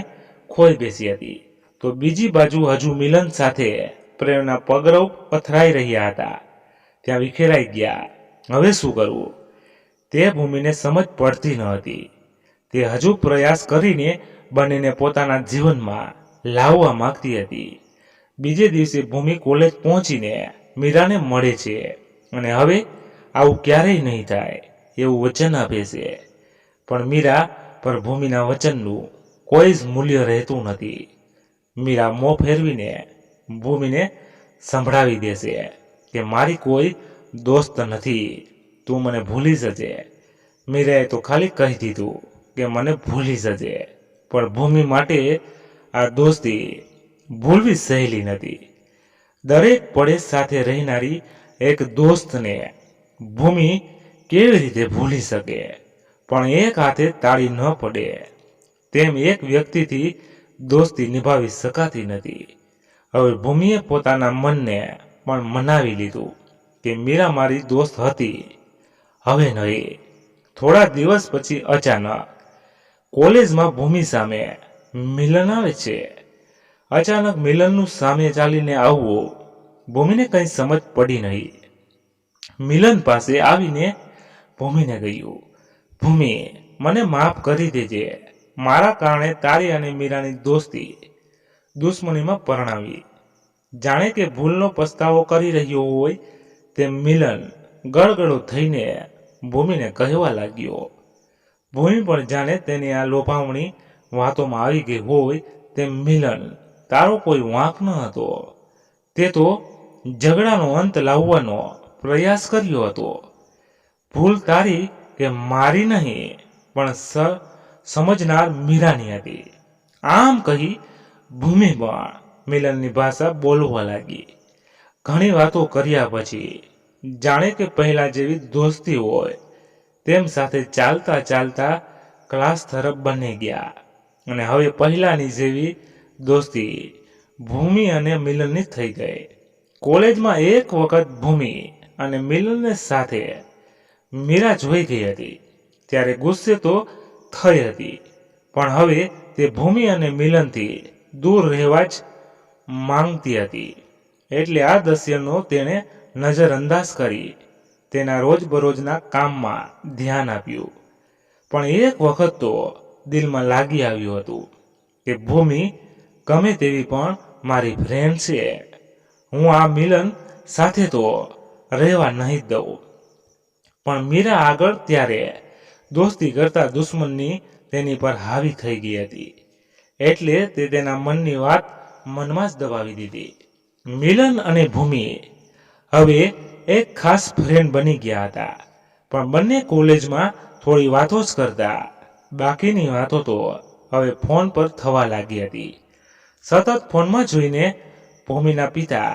Speaker 1: ખોઈ બેસી હતી, તો બીજી બાજુ હજુ મિલન સાથે પ્રેમના પગરવ પથરાઈ રહ્યા હતા ત્યાં વિખેરાઈ ગયા. હવે શું કરવું તે ભૂમિને સમજ પડતી ન હતી. તે હજુ પ્રયાસ કરીને બંનેને પોતાના જીવનમાં લાવવા માંગતી હતી. બીજે દિવસે ભૂમિ કોલેજ પહોંચીને મીરાને મળે છે અને હવે આવું ક્યારેય નહીં થાય એવું વચન આપે છે. પણ મીરા પર ભૂમિના વચનનું કોઈ જ મૂલ્ય રહેતું નથી. મીરા મોં ફેરવીને ભૂમિને સંભળાવી દેશે કે મારી કોઈ દોસ્ત નથી, તું મને ભૂલી જજે. મીરાએ તો ખાલી કહી દીધું કે મને ભૂલી જજે, પણ ભૂમિ માટે આ દોસ્તી ભૂલવી સહેલી નથી. દરેક પળે સાથે રહેનારી એક દોસ્તને ભૂમિ કેવી રીતે ભૂલી શકે? પણ એક હાથે તાળી ન પડે તેમ એક વ્યક્તિથી દોસ્તી નિભાવી શકાતી નથી. હવે ભૂમિએ પોતાના મનને પણ મનાવી લીધું કે મીરા મારી દોસ્ત હતી, હવે નહીં. થોડા દિવસ પછી અચાનક કોલેજમાં ભૂમિ સામે મિલન આવે છે. અચાનક મિલનનું સામે ચાલીને આવવું ભૂમિને કંઈ સમજ પડી નહીં. મિલન પાસે આવીને ભૂમિને કહ્યું, ભૂમિ, મને માફ કરી દેજે. મારા કારણે તારી અને મીરાની દોસ્તી દુશ્મનીમાં પરણાવી. જાણે કે ભૂલનો પસ્તાવો કરી રહ્યો હોય તેમ મિલન ગળગળો થઈને ભૂમિને કહેવા લાગ્યો. ભૂમિ પણ જાણે તેની આ લોભામણી વાતોમાં આવી ગઈ હોય તેમ, મિલન, તારો કોઈ વાંક ન હતો. તે તો ઝઘડાનો અંત લાવવાનો પ્રયાસ કર્યો હતો. ભૂલ તારી કે મારી નહીં, પણ સમજનાર મીરાની હતી. આમ કહી ભૂમિ પણ મિલનની ભાષા બોલવા લાગી. ઘણી વાતો કર્યા પછી જાણે કે પહેલા જેવી દોસ્તી હોય તેમ સાથે ચાલતા ચાલતા ક્લાસ તરફ બની ગયા. અને હવે પહેલાની જેવી દોસ્તી ભૂમિ અને મિલનની થઈ ગઈ. કોલેજમાં એક વખત ભૂમિ અને મિલનને સાથે મીરા જોઈ ગઈ હતી ત્યારે ગુસ્સે તો થઈ હતી, પણ હવે તે ભૂમિ અને મિલનથી દૂર રહેવા જ માંગતી હતી. એટલે આ દસ્યનો તેણે નજરઅંદાજ કરી તેના રોજબરોજના કામમાં ધ્યાન આપ્યું. પણ એક વખત તો દિલમાં લાગી આવ્યું હતું કે ભૂમિ ગમે તેવી પણ મારી ફ્રેન્ડ છે, હું આ મિલન સાથે તો રહેવા નહીં દઉં. પણ મીરા આગળ ત્યારે દોસ્તી કરતા દુશ્મનની તેની પર હાવી થઈ ગઈ હતી. એટલે તે તેના મનની વાત મનમાં જ દબાવી દીધી. મિલન અને ભૂમિ હવે એક ખાસ ફ્રેન્ડ બની ગયા હતા. પણ બંને કોલેજમાં થોડી વાતો જ કરતા. બાકીની વાતો તો હવે ફોન પર થવા લાગી હતી. સતત ફોનમાં જોઈને ભૂમિના પિતા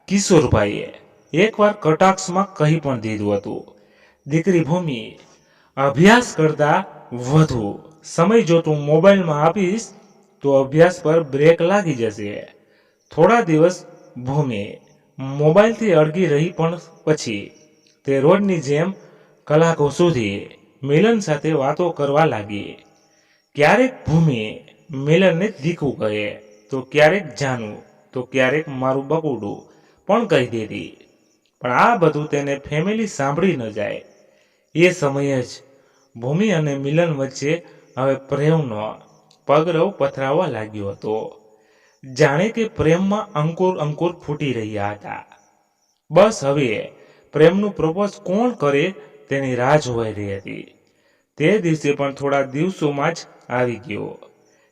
Speaker 1: કિશોરભાઈએ એકવાર કટાક્ષમાં કહી પણ દીધું હતું, દીકરી ભૂમિ, અભ્યાસ કરતા વધુ સમય જો તું મોબાઈલમાં આપીશ તો અભ્યાસ પર બ્રેક લાગી જશે. થોડા દિવસ ભૂમિ મોબાઈલથી અળગી રહી, પણ પછી તે રોજની જેમ કલાકો સુધી મિલન સાથે વાતો કરવા લાગી. ક્યારેક ભૂમિ મિલનને દીકું કહે, તો ક્યારેક જાનું, તો ક્યારેક મારું બકુડું પણ કહી દેતી. પણ આ બધું તેને ફેમિલી સાંભળી ન જાય. એ સમયે જ ભૂમિ અને મિલન વચ્ચે હવે પ્રેમનો પગરવ પથરાવા લાગ્યો હતો. જાણે કે પ્રેમમાં અંકુર ફૂટી રહ્યા હતા. બસ હવે પ્રેમનું પ્રપોઝ કોણ કરે તેની રાહ જોવાઈ રહી હતી. તે દિવસે પણ થોડા દિવસોમાં જ આવી ગયો.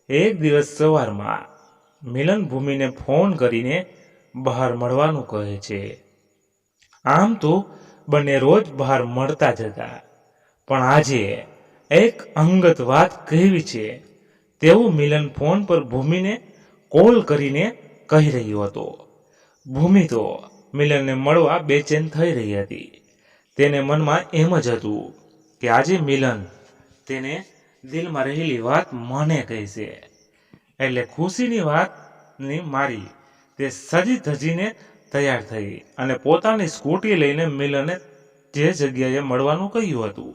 Speaker 1: એક દિવસ સવારમાં મિલન ભૂમિને ફોન કરીને બહાર મળવાનું કહે છે. આમ તો બંને રોજ બહાર મળતા જ હતા, પણ આજે એક અંગત વાત કહેવી છે તેવું મિલન ફોન પર ભૂમિને કોલ કરીને કહી રહ્યો હતો. ભૂમિ તો મિલનને મળવા બેચેન થઈ રહી હતી. તેને મનમાં એમ જ હતું કે આજે મિલન તેને દિલમાં રહેલી વાત મને કહેશે. એટલે ખુશીની વાતની મારી તે સજી ધજીને તૈયાર થઈ અને પોતાની સ્કૂટી લઈને મિલને જે જગ્યાએ મળવાનું કહ્યું હતું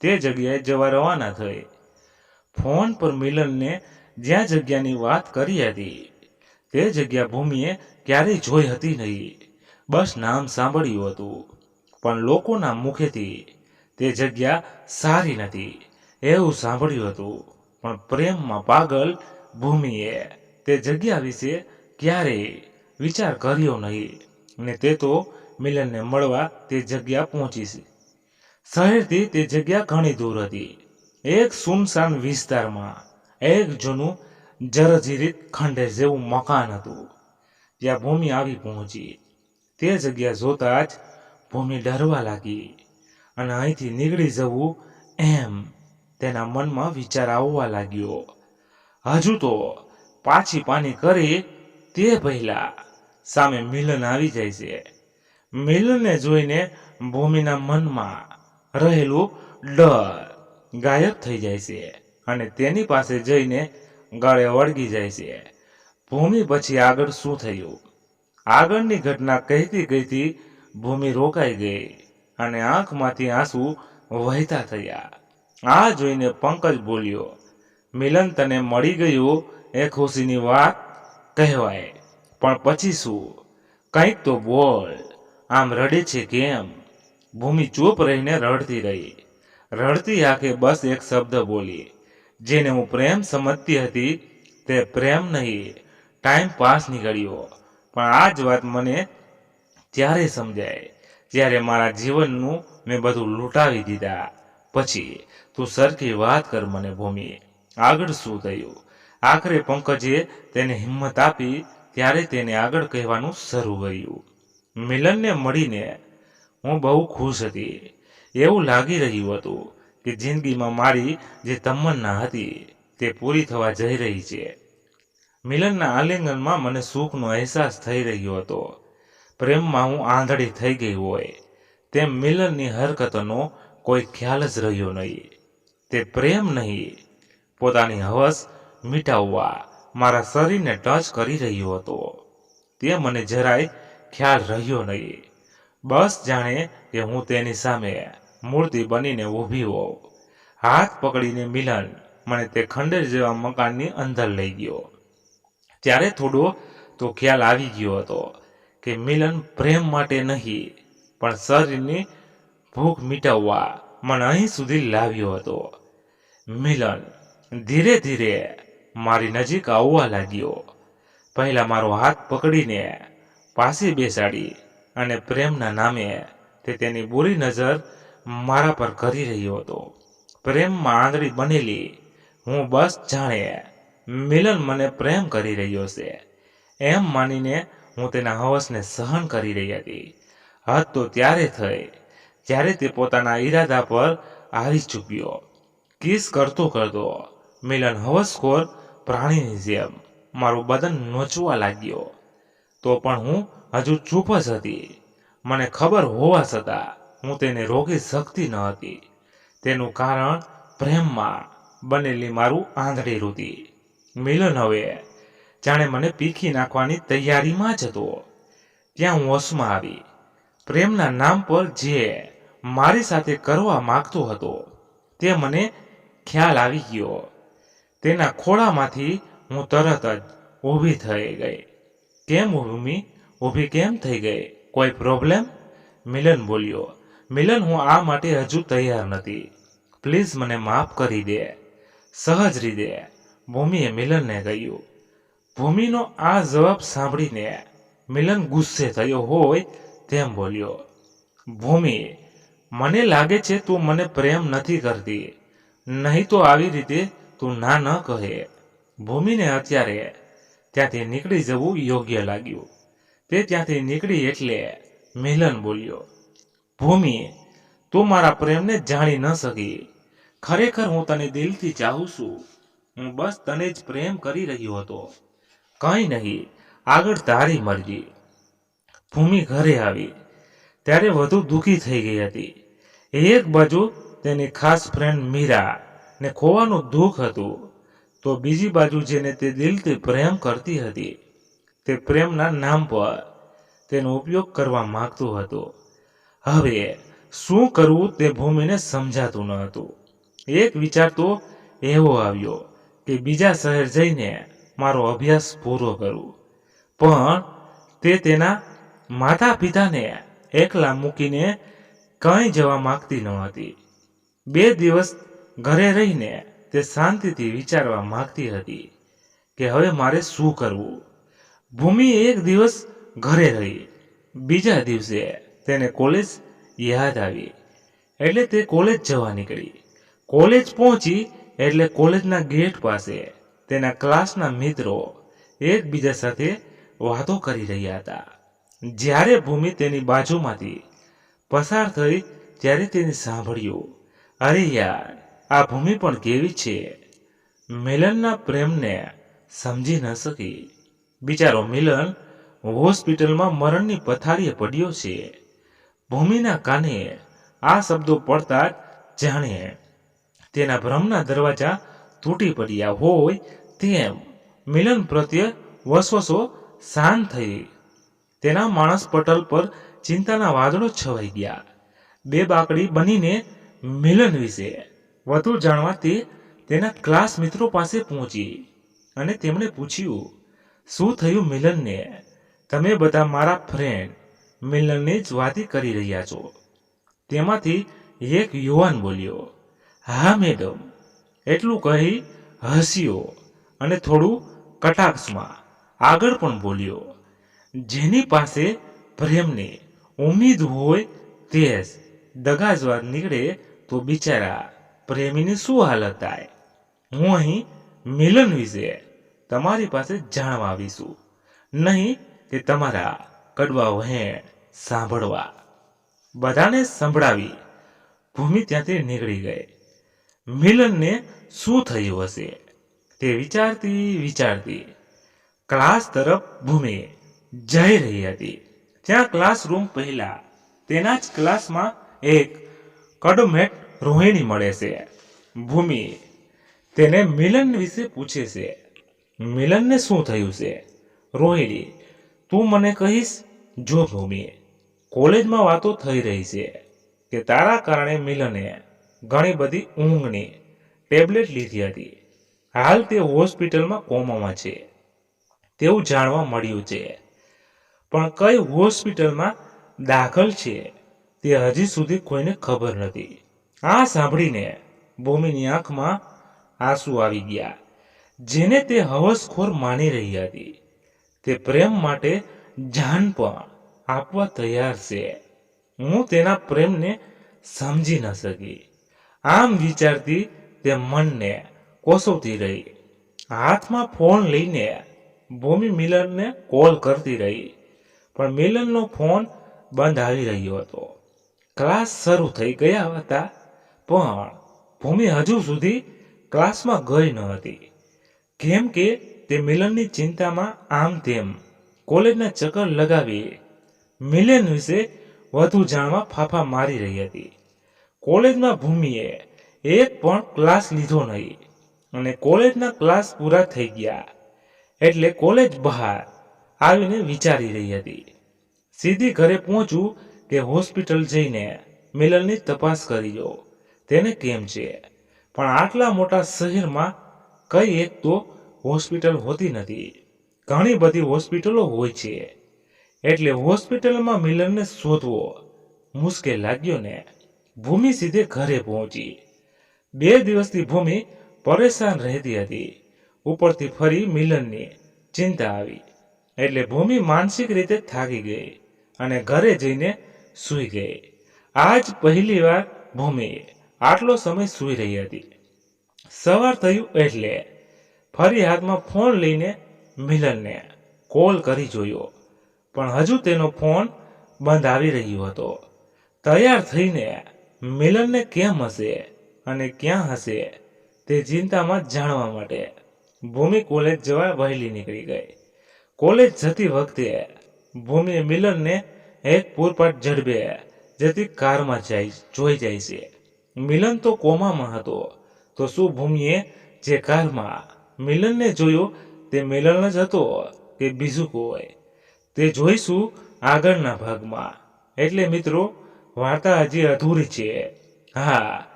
Speaker 1: તે જગ્યાએ જવા રવાના થઈ. ફોન પર મિલનને જ્યાં જગ્યાની વાત કરી હતી તે જગ્યા ભૂમિએ ક્યારેય જોઈ હતી નહીં. બસ નામ સાંભળ્યું હતું, પણ લોકોના મુખેથી તે જગ્યા સારી નથી એવું સાંભળ્યું હતું. પણ પ્રેમમાં પાગલ ભૂમિએ તે જગ્યા વિશે ક્યારેય વિચાર કર્યો નહીં, અને તે તો મિલનને મળવા તે જગ્યા પહોંચી છે. શહેરથી તે જગ્યા ઘણી દૂર હતી. એક સુનસાન વિસ્તારમાં એક જૂનું જર્જરિત ખંડેર જેવું મકાન હતું. ત્યાં ભૂમિ આવી પહોંચી. તે જગ્યા જોતા જ ભૂમિ ડરવા લાગી અને અહીંથી નીકળી જવું એમ તેના મનમાં વિચાર આવવા લાગ્યો. હજુ તો પાછી પાની કરી તે પહેલા સામે મિલન આવી જાય છે. મિલનને જોઈને ભૂમિના મનમાં રહેલું ડર ગાયબ થઈ જાય છે અને તેની પાસે જઈને ગળે વળગી જાય છે. ભૂમિ પછી આગળ શું થયું? આગળની ઘટના કહેતી કહેતી ભૂમિ રોકાઈ ગઈ અને આંખમાંથી આંસુ વહેતા થયા. આ જોઈને પંકજ બોલ્યો, મિલન તને મળી ગયું એ ખુશીની વાત કહેવાય, પણ પછી શું? કંઈક તો બોલ, આમ રડે છે કેમ? ભૂમિ ચૂપ રહીને રડતી રહી. રડતી આંખે બસ એક શબ્દ બોલી, જેને હું પ્રેમ સમજતી હતી તે પ્રેમ નહીં, ટાઈમ પાસ નીકળ્યો. પણ આ જ વાત મને ત્યારે સમજાય જ્યારે મારા જીવનનું મેં બધું લૂંટાવી દીધા. પછી તું સરખી વાત કર મને ભૂમિ, આગળ શું થયું? આખરે પંકજે તેને હિંમત આપી ત્યારે તેને આગળ કહેવાનું શરૂ કર્યું. મિલનને મળીને હું બહુ ખુશ હતી. એવું લાગી રહ્યું હતું કે જિંદગીમાં મારી જે તમન્ના હતી તે પૂરી થવા જઈ રહી છે. મિલનના આલિંગનમાં મને સુખનો અહેસાસ થઈ રહ્યો હતો. પ્રેમમાં હું આંધળી થઈ ગઈ હોય તેમ મિલનની હરકતોનો કોઈ ખ્યાલ જ રહ્યો નહીં. તે પ્રેમ નહીં, પોતાની હવસ મિટાવવા મારા શરીરને ટચ કરી રહ્યો હતો. તે મને જરાય ખ્યાલ રહ્યો નહીં. બસ જાણે કે હું તેની સામે મૂર્તિ બનીને ઊભી હોઉં. હાથ પકડીને મિલન મને તે ખંડેર જેવા મકાનની અંદર લઈ ગયો. ત્યારે થોડો તો ખ્યાલ આવી ગયો હતો કે મિલન પ્રેમ માટે નહીં પણ શરીરની ભૂખ મિટાવવા મને અહીં સુધી લાવ્યો હતો. મિલન ધીરે ધીરે મારી નજીક આવવા લાગ્યો. પહેલા મારો હાથ પકડીને પાસે બેસાડી અને પ્રેમના નામે તે તેની બુરી નજર મારા પર કરી રહ્યો હતો. પ્રેમમાં આંધળી બનેલી હું બસ જાણે મિલન મને પ્રેમ કરી રહ્યો છે એમ માનીને હું તેના હવસને સહન કરી રહી હતી. હદ તો ત્યારે થઈ જ્યારે તે પોતાના ઈરાદા પર આવી ચૂક્યો. કિસ કરતો કરતો મિલન હવસખોર પ્રાણીની જેમ મારું બદન નોચવા લાગ્યો. તો પણ હું હજુ ચૂપ જ હતી. મને ખબર હોવા છતાં હું તેને રોકી શકતી ન હતી. તેનું કારણ પ્રેમમાં બનેલી મારું આંધળી વૃત્તિ. મિલન હવે જાણે મને પીખી નાખવાની તૈયારીમાં જ હતો. ત્યાં હું હોશમાં આવી. પ્રેમના નામ પર જે મારી સાથે કરવા માંગતો હતો તે મને ખ્યાલ આવી ગયો. તેના ખોળામાંથી હું તરત જ ઊભી થઈ ગઈ. કેમ ભૂમિ, ઊભી કેમ થઈ ગઈ? કોઈ પ્રોબ્લેમ? મિલન બોલ્યો. મિલન, હું આ માટે હજુ તૈયાર નથી. પ્લીઝ મને માફ કરી દે. સહજ રીતે ભૂમિએ મિલનને કહ્યું. ભૂમિનો આ જવાબ સાંભળીને મિલન ગુસ્સે થયો હોય તેમ બોલ્યો. ભૂમિ, મને લાગે છે તું મને પ્રેમ નથી કરતી, નહીં તો આવી રીતે તું ના ન કહે. ભૂમિને અત્યારે ત્યાંથી નીકળી જવું યોગ્ય લાગ્યું. તે ત્યાંથી નીકળી એટલે મિલન બોલ્યો. ભૂમિ, તું મારા પ્રેમને જાણી ન શકી. ખરેખર હું તને દિલથી ચાહું છું. હું બસ તને જ પ્રેમ કરી રહ્યો હતો, કંઈ નહીં. આગળ તારી મરજી. ભૂમિ ઘરે આવી ત્યારે વધુ દુઃખી થઈ ગઈ હતી. એક બાજુ તેની ખાસ ફ્રેન્ડ મીરા ને ખોવાનું દુઃખ હતું, તો બીજી બાજુ જેને તે દિલથી પ્રેમ કરતી હતી તે પ્રેમના નામ પર તેનો ઉપયોગ કરવા માંગતું હતું. હવે શું કરવું તે ભૂમિને સમજાતું ન હતું. એક વિચાર તો એવો આવ્યો કે બીજા શહેર જઈને મારો અભ્યાસ પૂરો કરું, પણ તે તેના માતા પિતાને એકલા મૂકીને કંઈ જવા માંગતી ન હતી. 2 દિવસ ઘરે રહીને તે શાંતિથી વિચારવા માંગતી હતી કે હવે મારે શું કરવું. ભૂમિ એક દિવસ ઘરે રહી. બીજા દિવસે તેને કોલેજ યાદ આવી એટલે તે કોલેજ જવા નીકળી. કોલેજ પહોંચી એટલે કોલેજના ગેટ પાસે તેના ક્લાસના મિત્રો એકબીજા સાથે વાતો કરી રહ્યા હતા. જ્યારે ભૂમિ તેની બાજુમાંથી પસાર થઈ ત્યારે તેને સાંભળ્યું, અરે યાર, આ ભૂમિ પણ કેવી છે. મિલનના પ્રેમને સમજી ન શકી. બિચારો મિલન હોસ્પિટલમાં મરણની પથારીએ પડ્યો છે. ભૂમિના કાને આ શબ્દો પડતા જ જાણે તેના ભ્રમના દરવાજા તૂટી પડ્યા હોય તેમ મિલન પ્રત્યે વસવસો શાંત થઈ. તેના માણસ પટલ પર ચિંતાના વાદળો છવાઈ ગયા. બેબાકડી બનીને મિલન વિશે વધુ જાણવા તે તેના ક્લાસ મિત્રો પાસે પહોંચી અને તેમણે પૂછ્યું, શું થયું મિલનને? તમે બધા મારા ફ્રેન્ડ મિલનની જ વાતી કરી રહ્યા છો. તેમાંથી એક યુવાન બોલ્યો, હા મેડમ. એટલું કહી હસ્યો અને થોડું કટાક્ષમાં આગળ પણ બોલ્યો, જેની પાસે પ્રેમની ઉમ્મીદ હોય તે જ દગાજવાદ નીકળે તો બિચારા પ્રેમીની શું હાલત થાય. હું અહીં મિલન વિશે તમારી પાસે જાણવા આવીશું, નહીં કે તમારા કડવા વહેણ સાંભળવા. બધાને સંભળાવી ભૂમિ ત્યાંથી નીકળી ગઈ. મિલનને શું થયું હશે તે વિચારતી ક્લાસ તરફ ભૂમિ જઈ રહી હતી. ત્યાં ક્લાસરૂમ પહેલા તેના જ ક્લાસમાં એક કડમેટ રોહિણી મળે છે. ભૂમિ તેને મિલન વિશે પૂછે છે. મિલનને શું થયું છે? રોહિણી, તું મને કહીશ? જો ભૂમિ, કોલેજમાં વાતો થઈ રહી છે કે તારા કારણે મિલને ઘણી બધી ઊંઘની ટેબ્લેટ લીધી હતી. હાલ તે હોસ્પિટલમાં કોમામાં છે તેવું જાણવા મળ્યું છે, પણ કઈ હોસ્પિટલમાં દાખલ છે તે હજી સુધી કોઈને ખબર નથી. આ સાંભળીને ભૂમિની આંખમાં આંસુ આવી ગયા. જેને તે હવસખોર માની રહી હતી તે પ્રેમ માટે જાન પણ આપવા તૈયાર છે. હું તેના પ્રેમને સમજી ન શકી. આમ વિચારતી તે મનને કોસવતી રહી. હાથમાં ફોન લઈને ભૂમિ મિલનને કોલ કરતી રહી, પણ મિલનનો ફોન બંધ આવી રહ્યો હતો. ક્લાસ શરૂ થઈ ગયા હતા, પણ ભૂમિ હજુ સુધી ક્લાસમાં ગઈ ન હતી, કેમ કે તે મિલનની ચિંતામાં આમ તેમ કોલેજના ચક્કર લગાવી મિલન વિશે વધુ જાણવા ફાફા મારી રહી હતી. કોલેજમાં ભૂમિએ એક પણ ક્લાસ લીધો નહીં અને કોલેજના ક્લાસ પૂરા થઈ ગયા એટલે કોલેજ બહાર આવીને વિચારી રહી હતી, સીધી ઘરે પહોંચું કે હોસ્પિટલ જઈને મિલનની તપાસ કરી લો, તેને કેમ છે. પણ આટલા મોટા શહેરમાં કઈ એક તો હોસ્પિટલ હોતી નથી. ઘણી બધી હોસ્પિટલો હોય છે, એટલે હોસ્પિટલમાં મિલનને શોધવો મુશ્કેલ લાગ્યો ને. ભૂમિ સીધે ઘરે પહોંચી. 2 દિવસથી ભૂમિ પરેશાન રહેતી હતી. ઉપરથી ફરી મિલનની ચિંતા આવી એટલે ભૂમિ માનસિક રીતે થાકી ગઈ અને ઘરે જઈને સૂઈ ગઈ. આજ પહેલી વાર ભૂમિ આટલો સમય સૂઈ રહી હતી. સવાર થયું એટલે ફરી હાથમાં ફોન લઈને મિલનને કોલ કરી જોયો, પણ હજુ તેનો ફોન બંધ આવી રહ્યો હતો. તૈયાર થઈને મિલનને કેમ હશે અને ક્યાં હશે તે ચિંતામાં જાણવા માટે ભૂમિ કોલેજ જવા વહેલી નીકળી ગઈ. કોલેજ જતી વખતે ભૂમિ મિલનને એક પૂરપાટ ઝડપે જતી કારમાં જોઈ જાય છે. મિલન તો કોમામાં હતો, તો શું ભૂમિએ જે કારમાં મિલનને જોયો તે મિલન જ હતો કે બીજું કોઈ, તે જોઈશું આગળના ભાગમાં. એટલે મિત્રો, વાર્તા હજી અધૂરી છે. હા,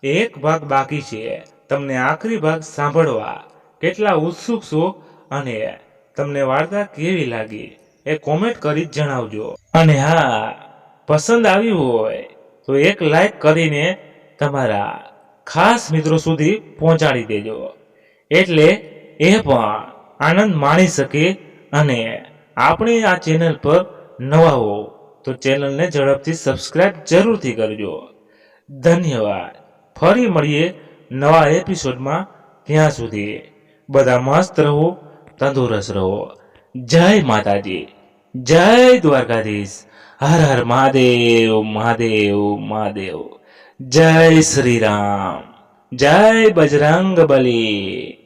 Speaker 1: એક ભાગ બાકી છે. તમને આખરી ભાગ સાંભળવા કેટલા ઉત્સુક છો અને તમને વાર્તા કેવી લાગી એ કોમેન્ટ કરી જણાવજો. અને હા, પસંદ આવ્યું હોય તો એક લાઈક કરીને તમારા ખાસ મિત્રો સુધી પહોંચાડી દેજો, એટલે એ પણ આનંદ માણી શકે. અને આપણી આ ચેનલ પર નવા હો તો ચેનલને ઝડપથી સબસ્ક્રાઇબ જરૂરથી કરજો. ધન્યવાદ. ફરી મળીએ નવા એપિસોડમાં. ત્યાં સુધી બધા મસ્ત રહો, તંદુરસ્ત રહો. જય માતાજી, જય દ્વારકાધીશ. હર હર મહાદેવ, મહાદેવ, મહાદેવ. જય શ્રી રામ, જય બજરંગ બલી.